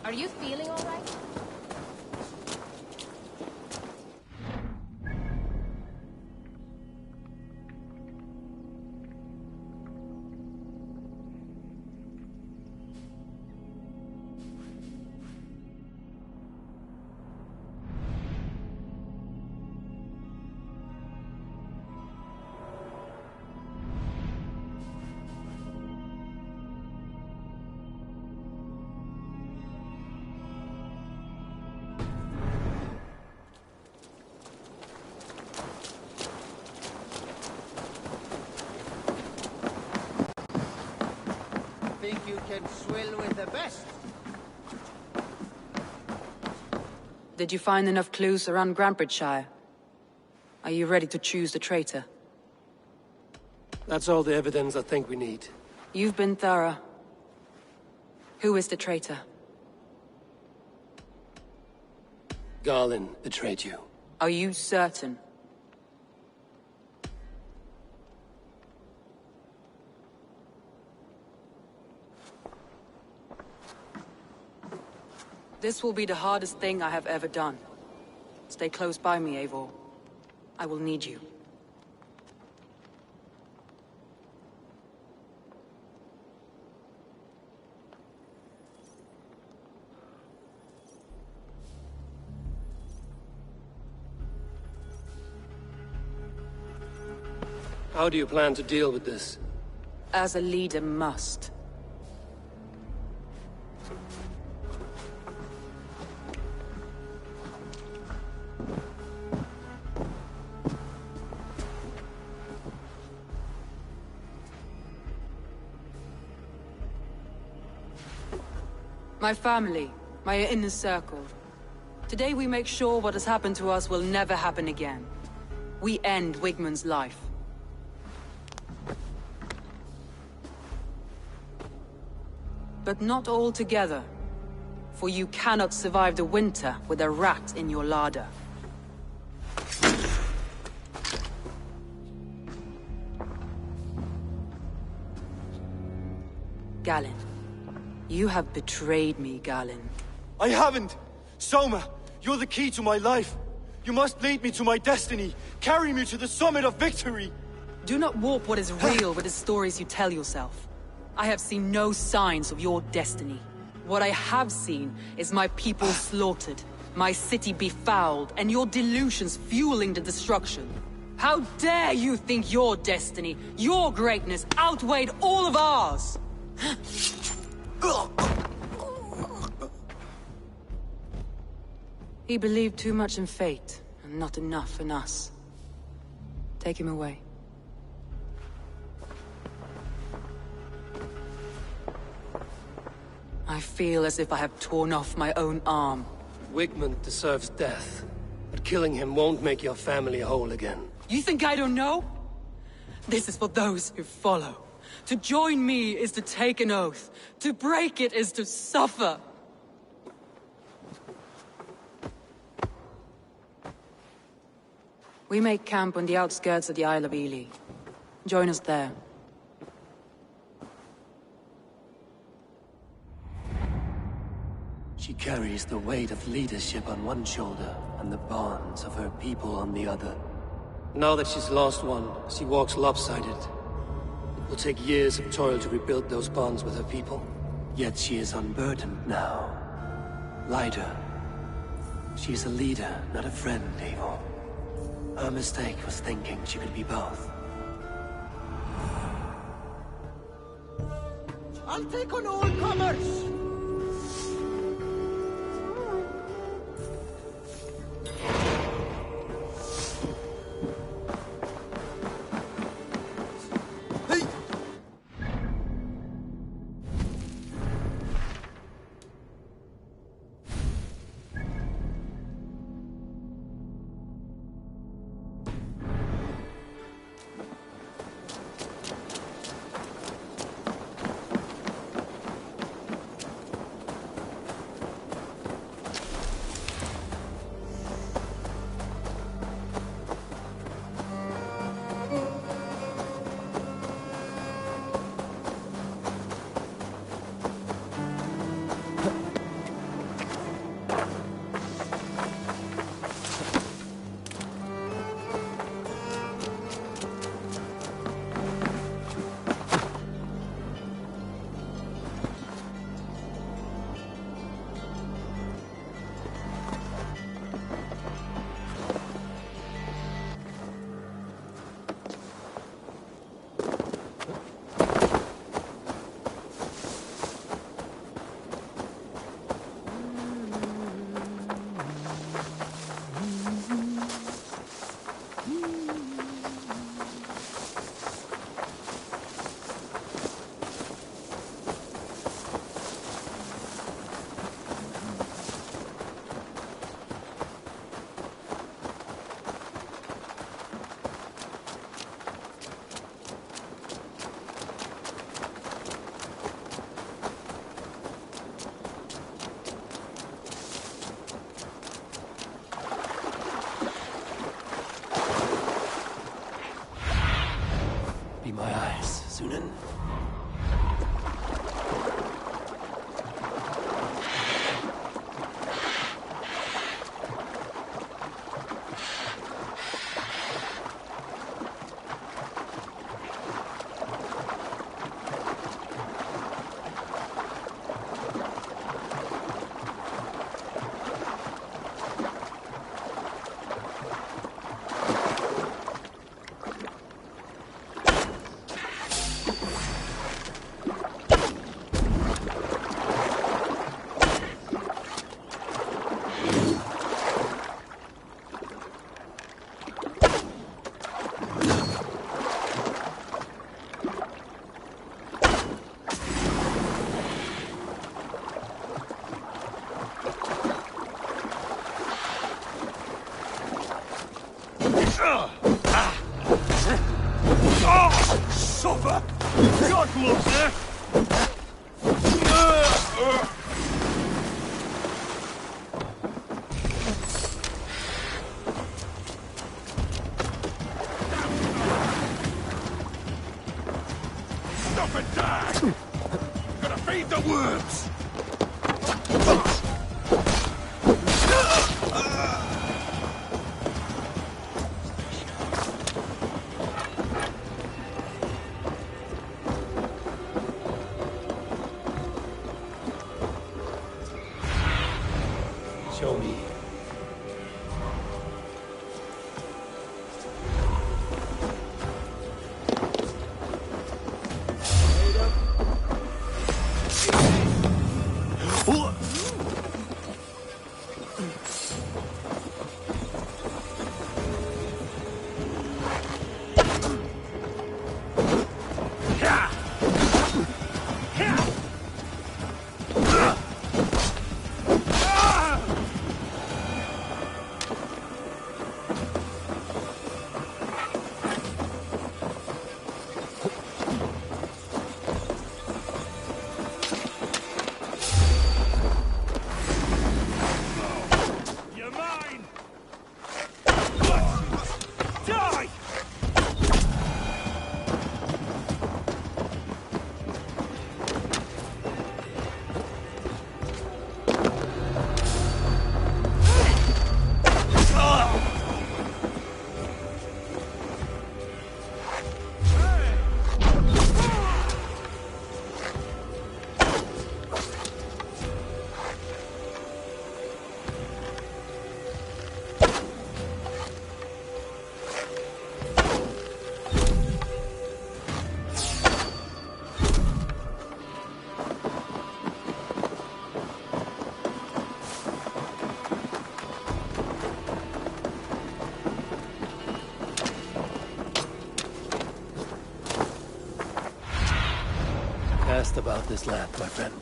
[SPEAKER 1] Are you feeling all right?
[SPEAKER 13] Think you can swill with the best?
[SPEAKER 14] Did you find enough clues around Grantebridgeshire? Are you ready to choose the traitor?
[SPEAKER 2] That's all the evidence I think we need.
[SPEAKER 14] You've been thorough. Who is the traitor?
[SPEAKER 2] Garland betrayed you.
[SPEAKER 14] Are you certain? This will be the hardest thing I have ever done. Stay close by me, Eivor. I will need you.
[SPEAKER 2] How do you plan to deal with this?
[SPEAKER 14] As a leader must. My family, my inner circle. Today we make sure what has happened to us will never happen again. We end Wigmund's life. But not all together. For you cannot survive the winter with a rat in your larder. Galen. You have betrayed me, Galen.
[SPEAKER 11] I haven't! Soma, you're the key to my life. You must lead me to my destiny. Carry me to the summit of victory.
[SPEAKER 14] Do not warp what is real with the stories you tell yourself. I have seen no signs of your destiny. What I have seen is my people slaughtered, My city befouled, and your delusions fueling the destruction. How dare you think your destiny, your greatness, outweighed all of ours? He believed too much in fate, and not enough in us. Take him away. I feel as if I have torn off my own arm.
[SPEAKER 2] Wigmund deserves death, but killing him won't make your family whole again.
[SPEAKER 14] You think I don't know? This is for those who follow. To join me is to take an oath. To break it is to suffer. We make camp on the outskirts of the Isle of Ely. Join us there.
[SPEAKER 2] She carries the weight of leadership on one shoulder and the bonds of her people on the other. Now that she's lost one, she walks lopsided. It will take years of toil to rebuild those bonds with her people. Yet she is unburdened now. Lighter. She is a leader, not a friend, Eivor. Her mistake was thinking she could be both.
[SPEAKER 13] I'll take on all comers!
[SPEAKER 2] Be my eyes, Sunan.
[SPEAKER 8] Suffer! God loves her! Stop and die! Gotta feed the worms!
[SPEAKER 2] Show me. asked about this land, my friend.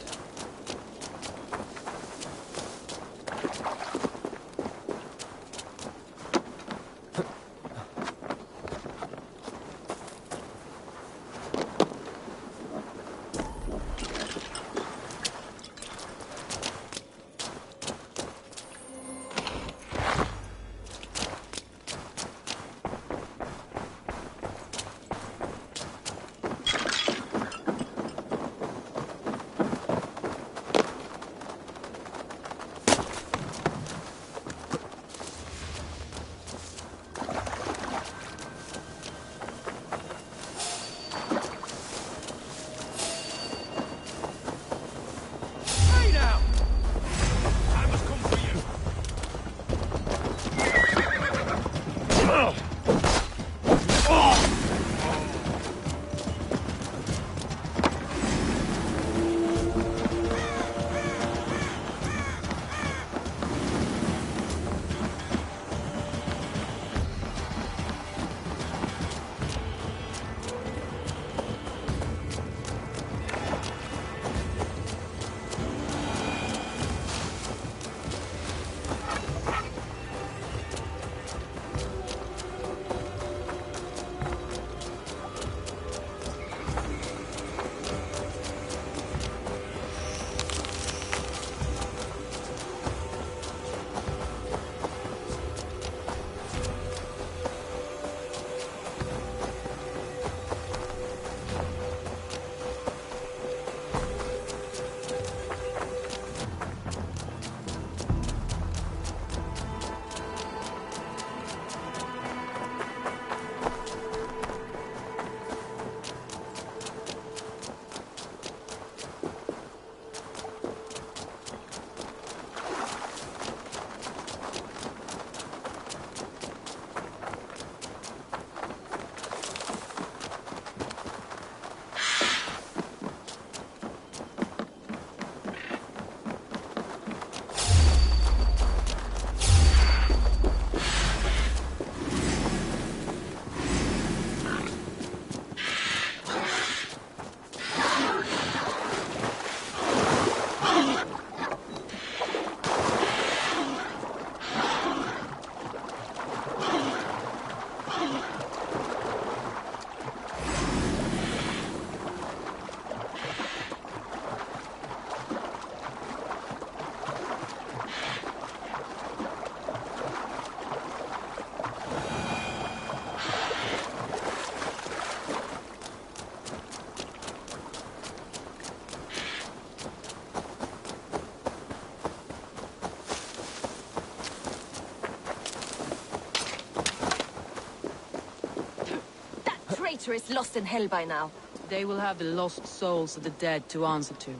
[SPEAKER 1] Traitor is lost in hell by now.
[SPEAKER 14] They will have the lost souls of the dead to answer to.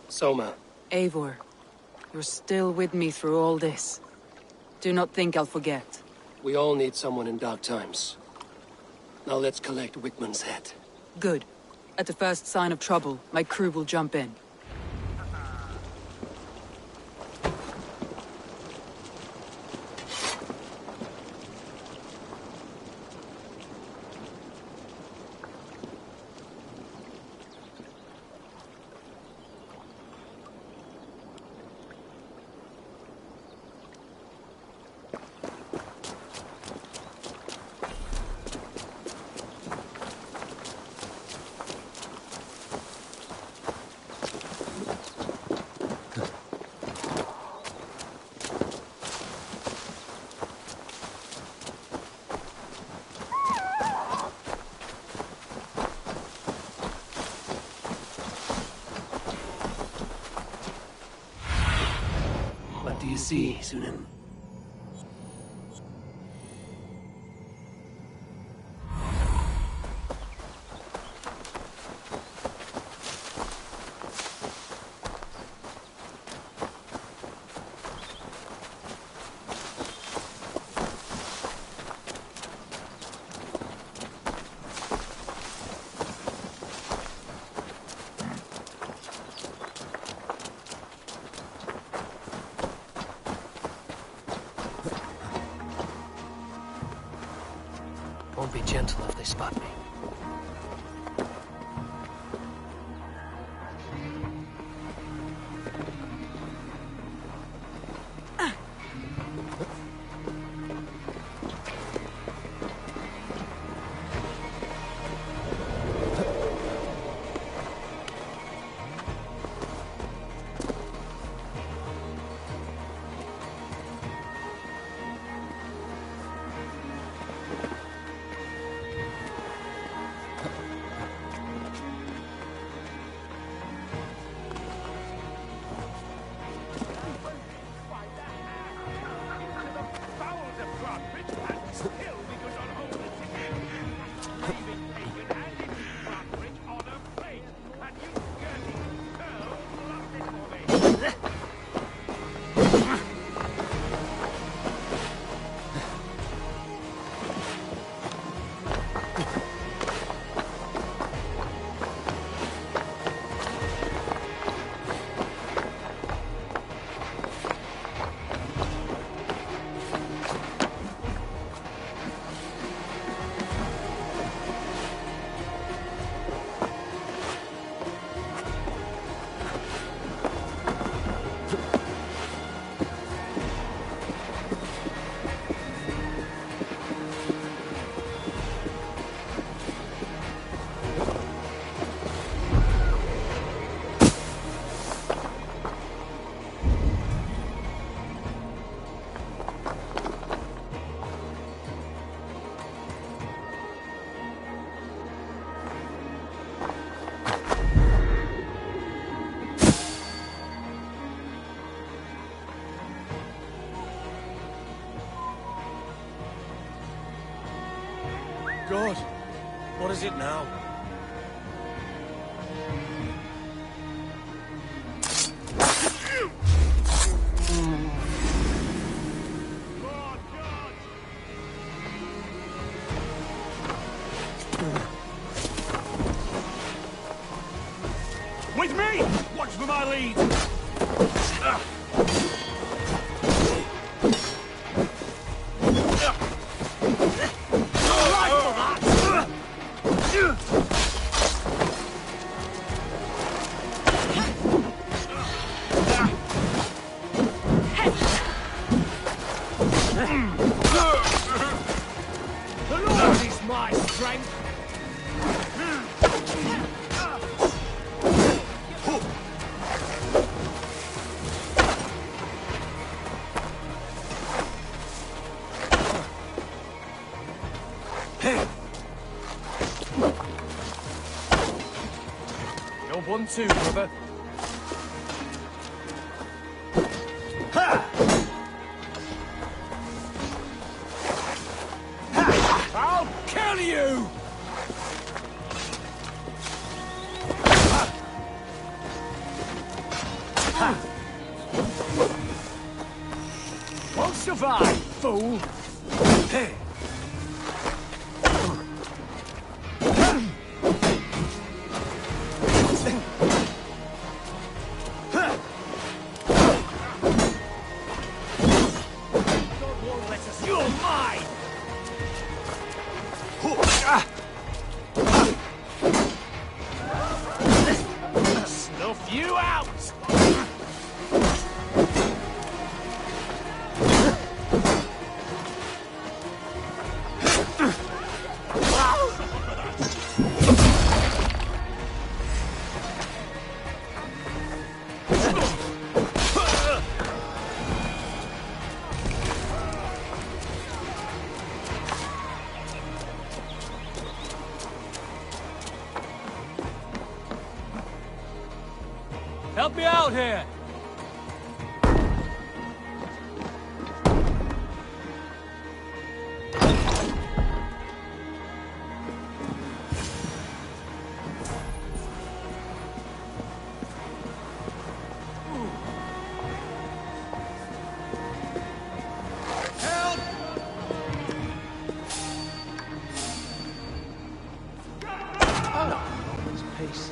[SPEAKER 2] Soma.
[SPEAKER 14] Eivor, you're still with me through all this. Do not think I'll forget.
[SPEAKER 2] We all need someone in dark times. Now let's collect Wickman's head.
[SPEAKER 14] Good. At the first sign of trouble, my crew will jump in.
[SPEAKER 2] What do you see, Sunan? be gentle if they spot me.
[SPEAKER 9] God, what is it now?
[SPEAKER 8] With me! Watch for my lead!
[SPEAKER 10] The Lord is my strength!
[SPEAKER 9] You're one too, brother.
[SPEAKER 8] I'll kill you!
[SPEAKER 10] Won't survive, fool!
[SPEAKER 8] You're mine!
[SPEAKER 10] Snuff you out!
[SPEAKER 9] Help me out here!
[SPEAKER 2] Peace.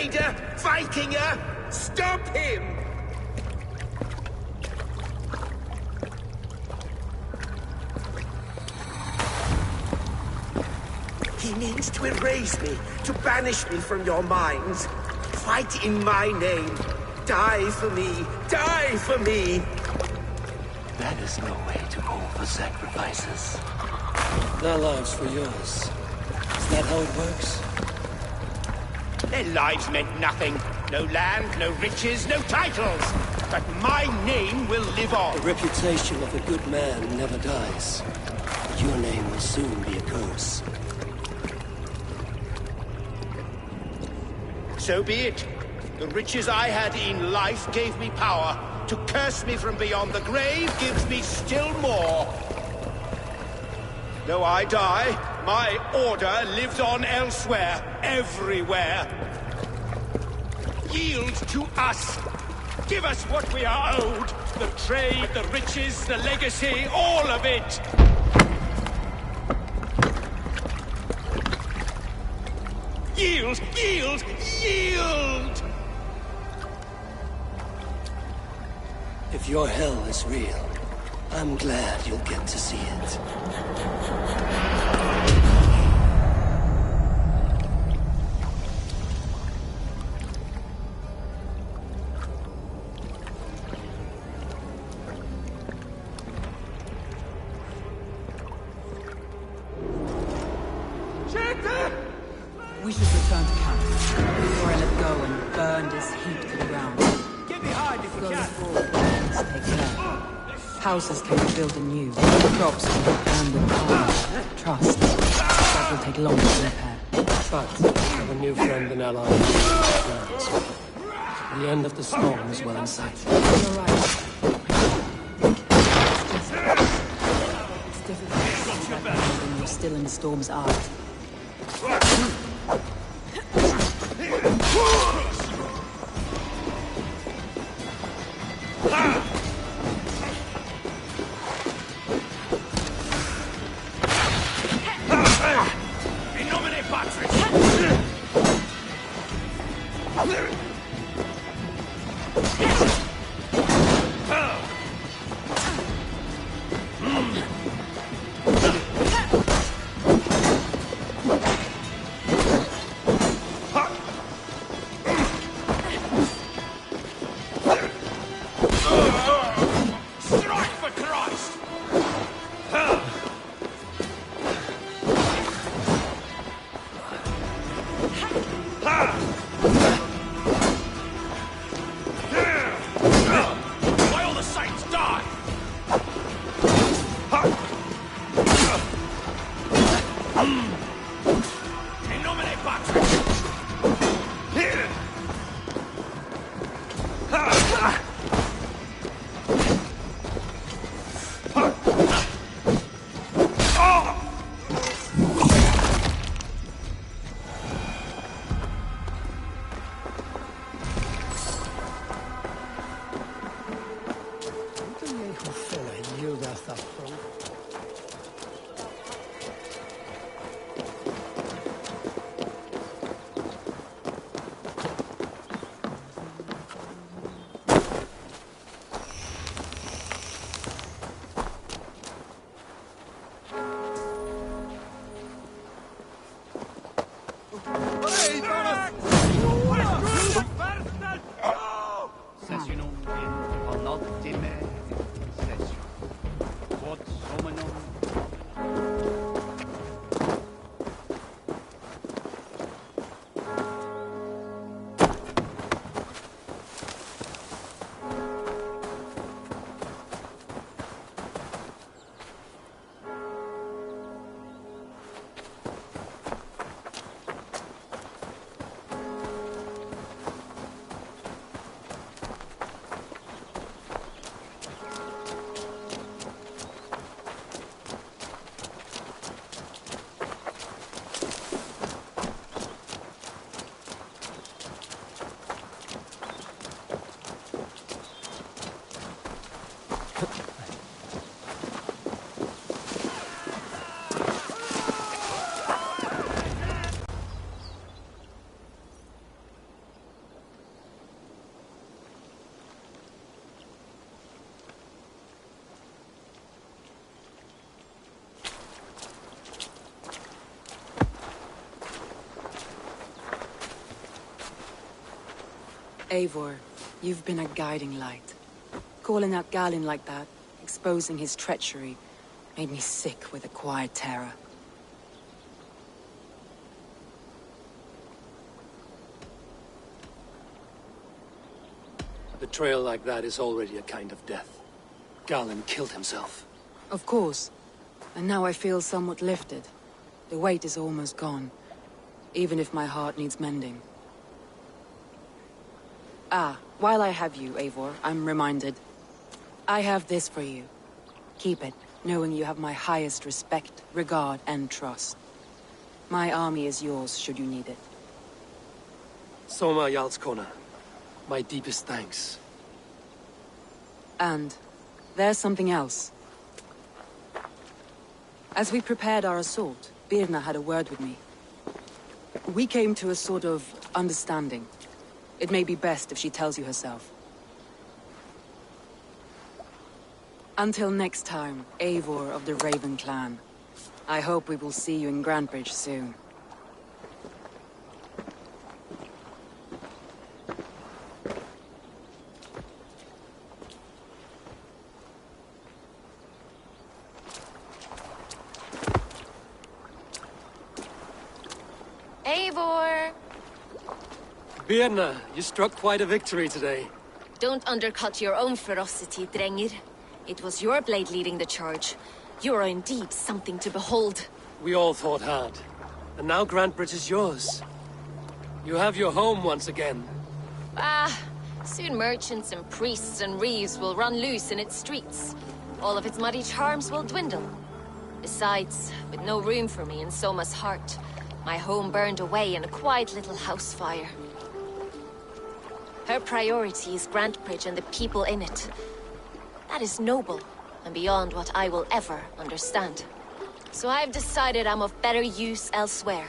[SPEAKER 8] Traitor! Vikinger! Stop him! He means to erase me, to banish me from your minds. Fight in my name. Die for me. Die for me.
[SPEAKER 2] That is no way to call for sacrifices. Their lives for yours. Is that how it works?
[SPEAKER 8] Their lives meant nothing. No land, no riches, no titles. But my name will live on.
[SPEAKER 2] The reputation of a good man never dies. But your name will soon be a curse.
[SPEAKER 8] So be it. The riches I had in life gave me power. To curse me from beyond the grave gives me still more. Though I die, my order lives on elsewhere, everywhere. Yield to us. Give us what we are owed. The trade, the riches, the legacy, all of it. Yield! Yield! Yield!
[SPEAKER 2] If your hell is real, I'm glad you'll get to see it.
[SPEAKER 14] We should return to camp before I let go and burn this heap to the ground.
[SPEAKER 10] Get behind if you
[SPEAKER 14] Going
[SPEAKER 10] can.
[SPEAKER 14] forward, let's take care. Houses can be built anew. Crops can be planted with time. Trust. That will take longer to repair. But
[SPEAKER 2] I have a new friend and ally. The end of the storm is well in sight.
[SPEAKER 14] you're right. It's difficult to see that when you're still in the storm's eye. Eivor, you've been a guiding light. Calling out Galinn like that, exposing his treachery, made me sick with a quiet terror.
[SPEAKER 2] A betrayal like that is already a kind of death. Galinn killed himself.
[SPEAKER 14] Of course. And now I feel somewhat lifted. The weight is almost gone, even if my heart needs mending. Ah, while I have you, Eivor, I'm reminded. I have this for you. Keep it, knowing you have my highest respect, regard, and trust. My army is yours, should you need it.
[SPEAKER 2] Soma Jarlskona. My deepest thanks.
[SPEAKER 14] And there's something else. As we prepared our assault, Birna had a word with me. We came to a sort of understanding. It may be best if she tells you herself. Until next time, Eivor of the Raven Clan. I hope we will see you in Grantebridge soon.
[SPEAKER 1] Eivor!
[SPEAKER 2] Birna, you struck quite a victory today.
[SPEAKER 1] Don't undercut your own ferocity, Drengir. It was your blade leading the charge. You are indeed something to behold.
[SPEAKER 2] We all fought hard. And now Grantebridge is yours. You have your home once again.
[SPEAKER 1] Ah, soon merchants and priests and reeves will run loose in its streets. All of its muddy charms will dwindle. Besides, with no room for me in Soma's heart, my home burned away in a quiet little house fire. Her priority is Grantebridge and the people in it. That is noble, and beyond what I will ever understand. So I've decided I'm of better use elsewhere.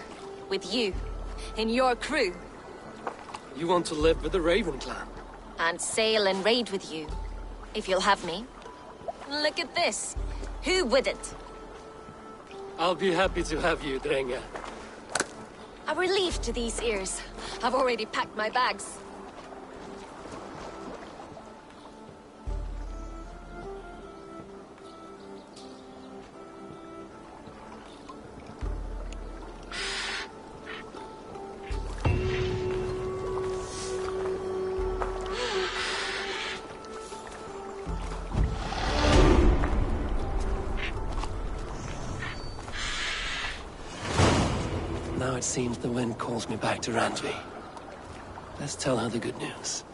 [SPEAKER 1] With you. In your crew.
[SPEAKER 2] You want to live with the Raven Clan?
[SPEAKER 1] And sail and raid with you. If you'll have me. Look at this. Who wouldn't?
[SPEAKER 2] I'll be happy to have you, Drenge.
[SPEAKER 1] A relief to these ears. I've already packed my bags.
[SPEAKER 2] Now it seems the wind calls me back to Randvi. Let's tell her the good news.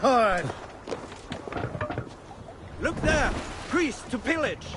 [SPEAKER 5] Good! Look there! Priest to pillage!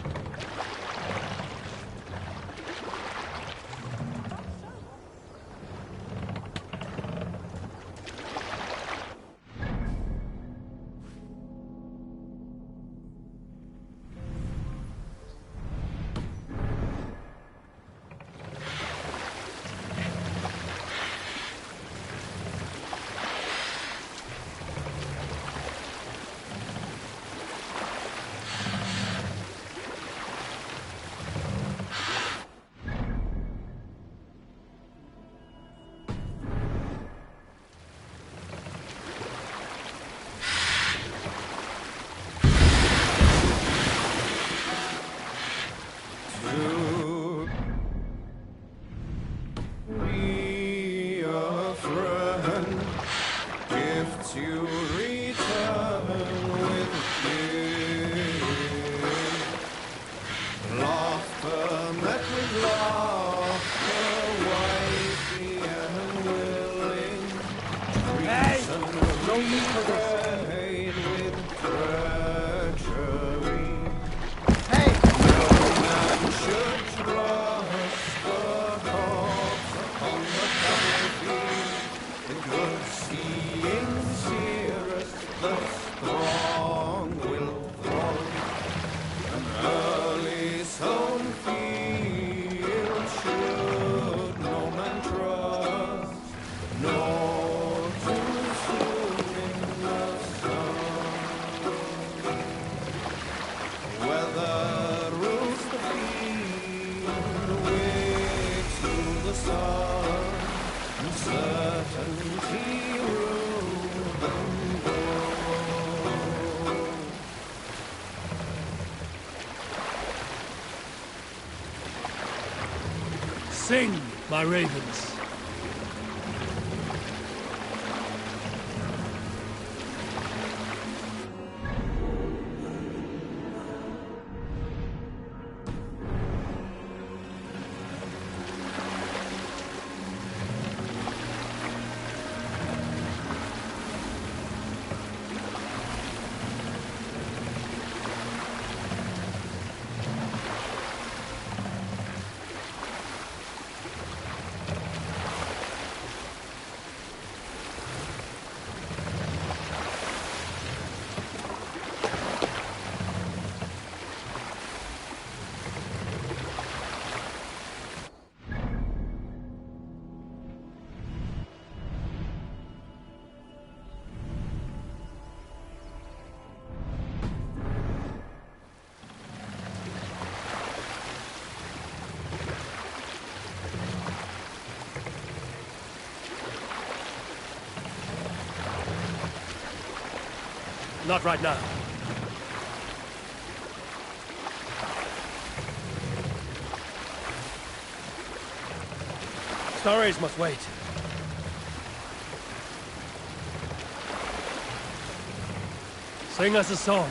[SPEAKER 2] Sing, my ravens. Not right now. Stories must wait. Sing us a song.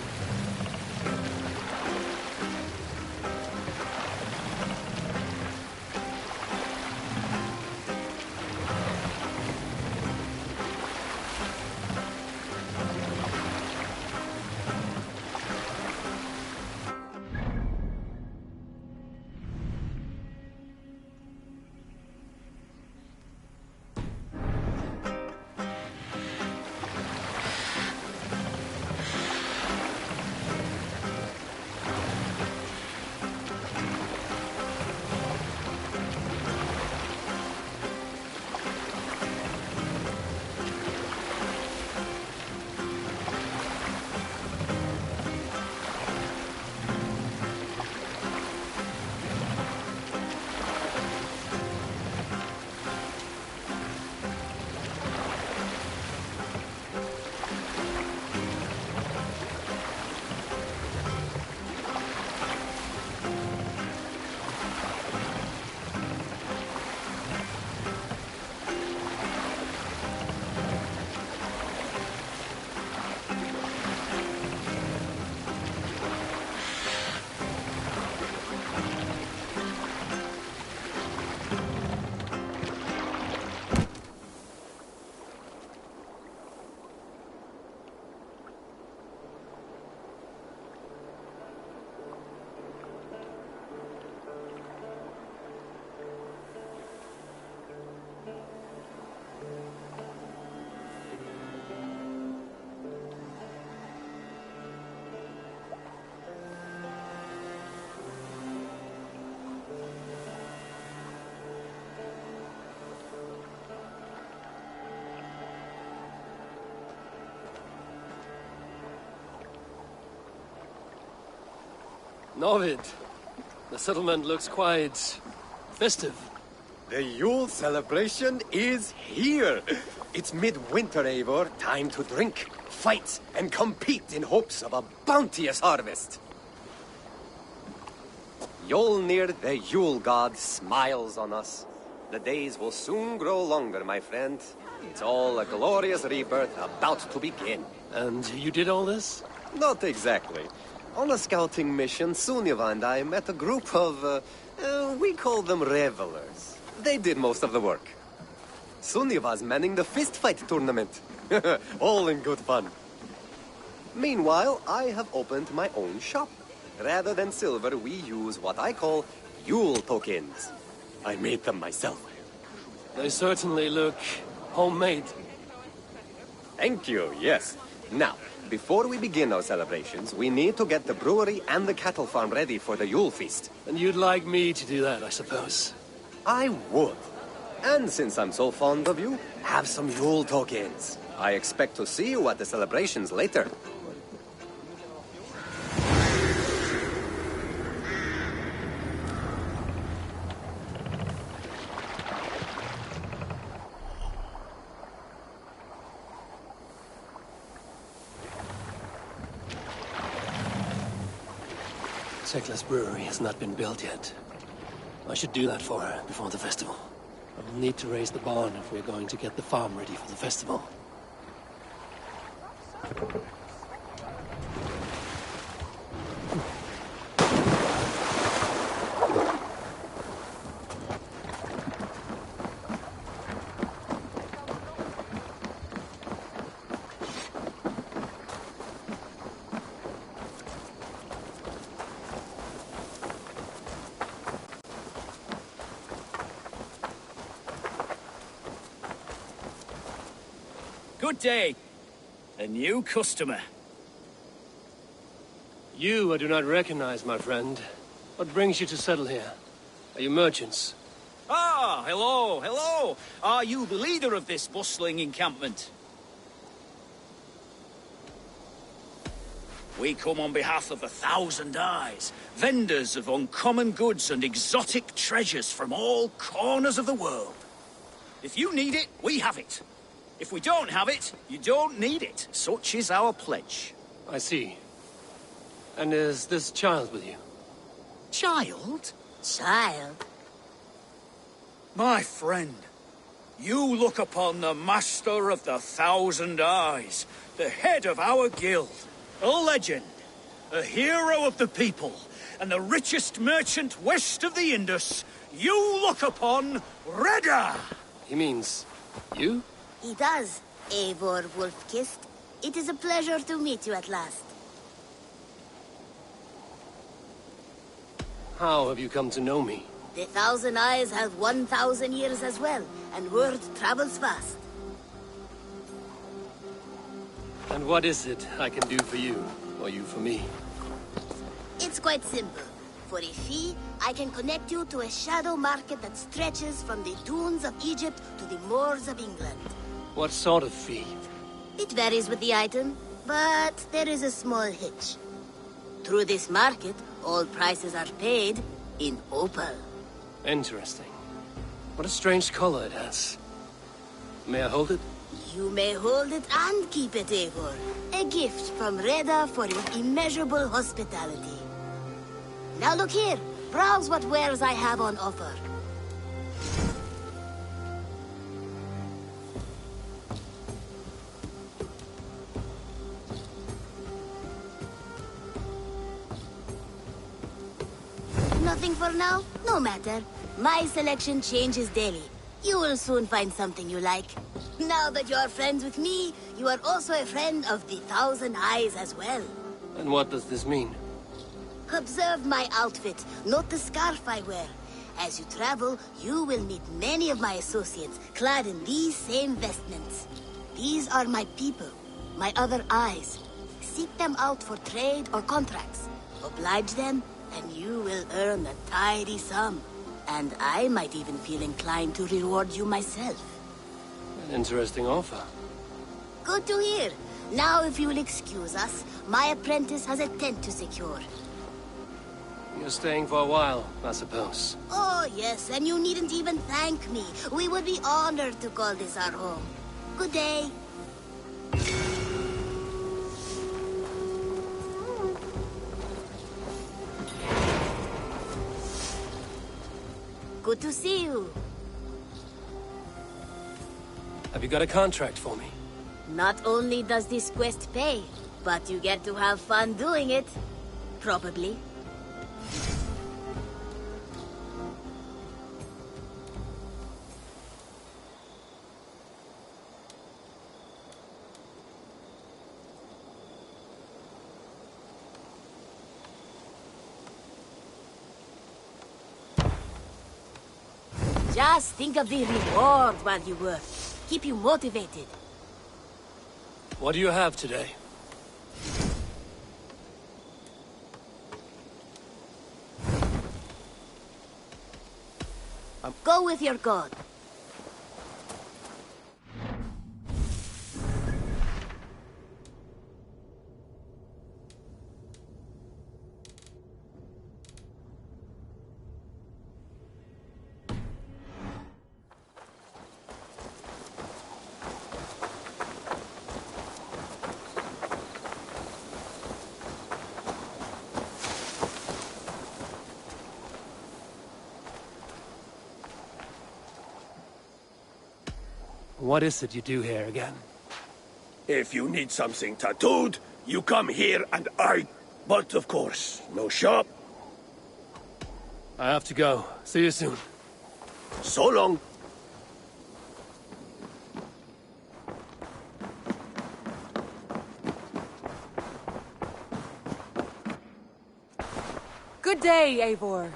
[SPEAKER 2] Novid, the settlement looks quite festive.
[SPEAKER 12] The Yule celebration is here. It's midwinter, Eivor. Time to drink, fight, and compete in hopes of a bounteous harvest. Yolnir, the Yule god, smiles on us. The days will soon grow longer, my friend. It's all a glorious rebirth about to begin.
[SPEAKER 2] And you did all this?
[SPEAKER 12] Not exactly. On a scouting mission, Sunniva and I met a group of, we call them revelers. They did most of the work. Sunniva's manning the fistfight tournament. All in good fun. Meanwhile, I have opened my own shop. Rather than silver, we use what I call Yule tokens. I made them myself.
[SPEAKER 2] They certainly look homemade.
[SPEAKER 12] Thank you, yes. Now, before we begin our celebrations, we need to get the brewery and the cattle farm ready for the Yule feast.
[SPEAKER 2] And you'd like me to do that, I suppose?
[SPEAKER 12] I would. And since I'm so fond of you, have some Yule tokens. I expect to see you at the celebrations later.
[SPEAKER 2] Tekla's brewery has not been built yet. I should do that for her before the festival. I will need to raise the barn if we're going to get the farm ready for the festival.
[SPEAKER 5] Good day. A new customer.
[SPEAKER 2] You I do not recognize, my friend. What brings you to settle here? Are you merchants?
[SPEAKER 5] Ah, hello, hello. Are you the leader of this bustling encampment? We come on behalf of 1,000 Eyes, vendors of uncommon goods and exotic treasures from all corners of the world. If you need it, we have it. If we don't have it, you don't need it. Such is our pledge.
[SPEAKER 2] I see. And is this child with you?
[SPEAKER 5] Child?
[SPEAKER 6] Child?
[SPEAKER 5] My friend, you look upon the master of the 1,000 Eyes, the head of our guild, a legend, a hero of the people, and the richest merchant west of the Indus. You look upon Reda!
[SPEAKER 2] He means you?
[SPEAKER 6] He does, Eivor Wolf-Kissed. It is a pleasure to meet you at last.
[SPEAKER 2] How have you come to know me?
[SPEAKER 6] The 1,000 Eyes have 1,000 years as well, and word travels fast.
[SPEAKER 2] And what is it I can do for you, or you for me?
[SPEAKER 6] It's quite simple. For a fee, I can connect you to a shadow market that stretches from the dunes of Egypt to the moors of England.
[SPEAKER 2] What sort of fee?
[SPEAKER 6] It varies with the item, but there is a small hitch. Through this market, all prices are paid in opal.
[SPEAKER 2] Interesting. What a strange color it has. May I hold it?
[SPEAKER 6] You may hold it and keep it, Eivor. A gift from Reda for your immeasurable hospitality. Now look here. Browse what wares I have on offer. Nothing for now? No matter. My selection changes daily. You will soon find something you like. Now that you are friends with me, you are also a friend of the 1,000 Eyes as well.
[SPEAKER 2] And what does this mean?
[SPEAKER 6] Observe my outfit, note the scarf I wear. As you travel, you will meet many of my associates, clad in these same vestments. These are my people, my other eyes. Seek them out for trade or contracts. Oblige them, and you will earn a tidy sum. And I might even feel inclined to reward you myself.
[SPEAKER 2] An interesting offer.
[SPEAKER 6] Good to hear. Now, if you will excuse us, my apprentice has a tent to secure.
[SPEAKER 2] You're staying for a while, I suppose.
[SPEAKER 6] Oh, yes, and you needn't even thank me. We would be honored to call this our home. Good day. Good to see you.
[SPEAKER 2] Have you got a contract for me?
[SPEAKER 6] Not only does this quest pay, but you get to have fun doing it. Probably. Just think of the reward while you work. Keep you motivated.
[SPEAKER 2] What do you have today?
[SPEAKER 6] Go with your god.
[SPEAKER 2] What is it you do here again?
[SPEAKER 8] If you need something tattooed, you come here and But of course, no shop.
[SPEAKER 2] I have to go. See you soon.
[SPEAKER 8] So long.
[SPEAKER 14] Good day, Eivor.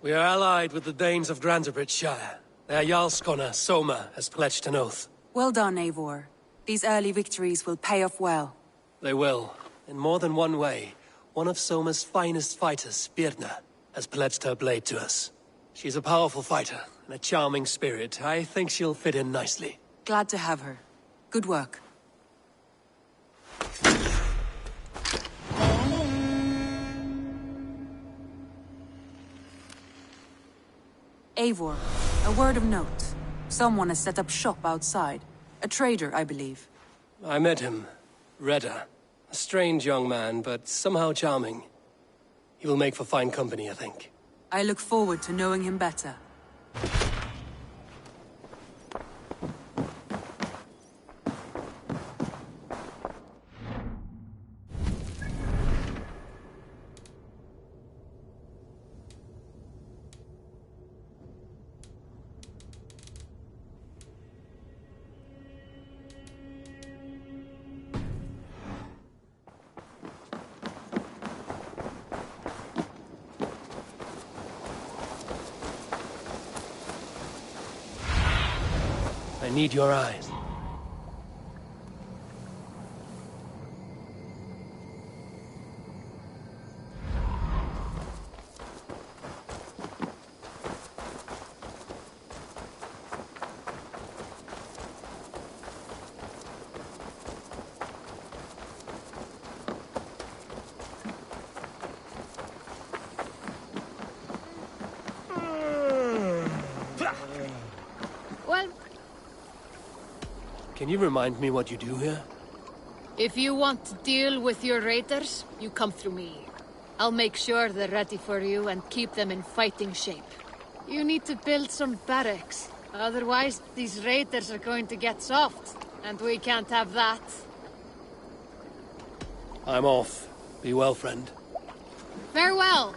[SPEAKER 2] We are allied with the Danes of Grantebridge-shire. Their Jarl Skona, Soma, has pledged an oath.
[SPEAKER 14] Well done, Eivor. These early victories will pay off well.
[SPEAKER 2] They will. In more than one way. One of Soma's finest fighters, Birna, has pledged her blade to us. She's a powerful fighter, and a charming spirit. I think she'll fit in nicely.
[SPEAKER 14] Glad to have her. Good work. Eivor, a word of note. Someone has set up shop outside. A trader, I believe.
[SPEAKER 2] I met him. Redda. A strange young man, but somehow charming. He will make for fine company, I think.
[SPEAKER 14] I look forward to knowing him better.
[SPEAKER 2] I need your eyes.
[SPEAKER 7] Well,
[SPEAKER 2] Can you remind me what you do here?
[SPEAKER 7] if you want to deal with your raiders, you come through me. I'll make sure they're ready for you and keep them in fighting shape. You need to build some barracks. Otherwise, these raiders are going to get soft. And we can't have that.
[SPEAKER 2] I'm off. Be well, friend.
[SPEAKER 7] Farewell!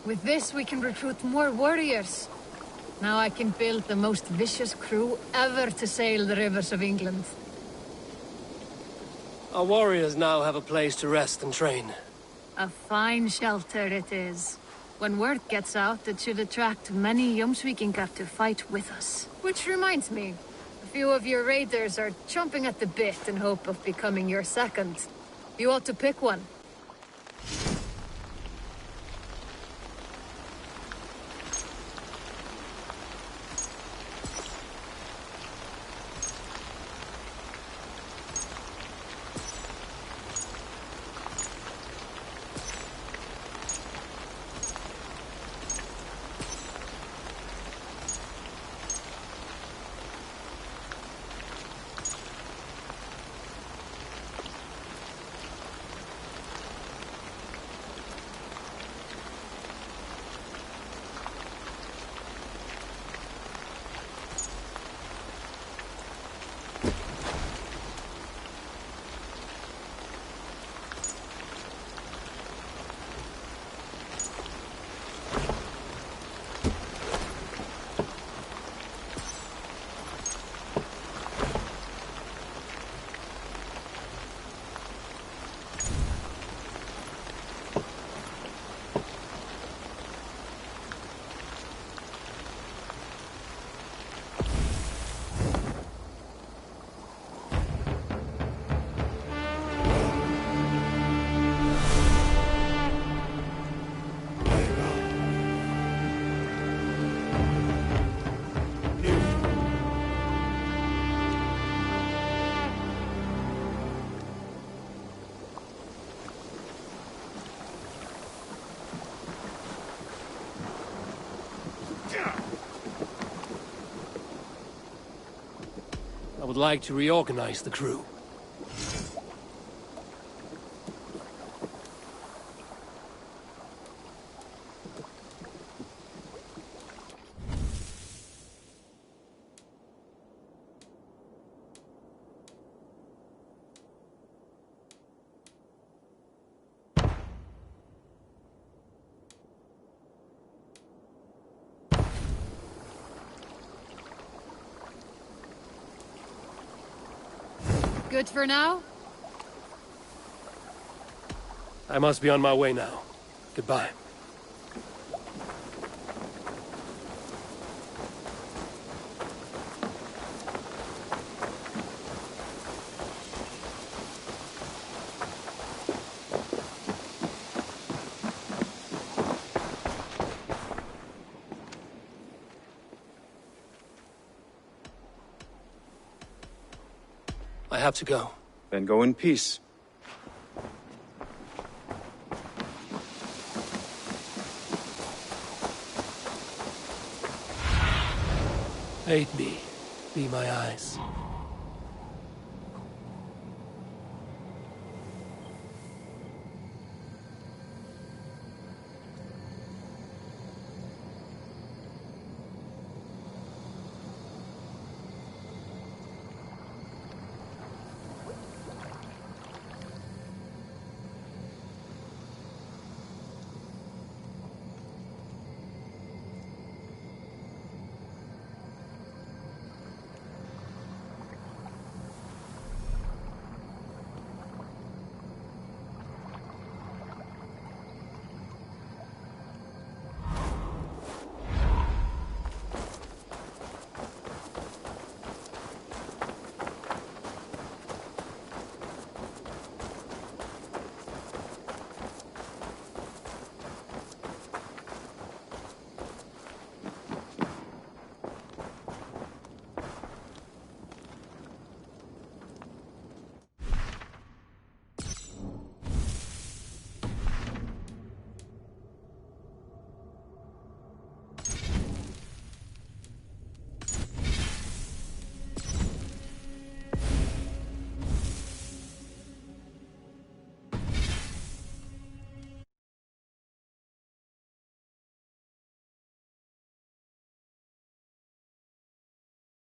[SPEAKER 7] With this, we can recruit more warriors. Now I can build the most vicious crew ever to sail the rivers of England.
[SPEAKER 2] Our warriors now have a place to rest and train.
[SPEAKER 7] A fine shelter it is. When word gets out, it should attract many Jomsvikingar to fight with us. Which reminds me, a few of your raiders are chomping at the bit in hope of becoming your second. You ought to pick one.
[SPEAKER 2] I would like to reorganize the crew.
[SPEAKER 7] Good for now?
[SPEAKER 2] I must be on my way now. Goodbye. I have to go.
[SPEAKER 11] Then go in peace.
[SPEAKER 2] Aid me. Be my eyes.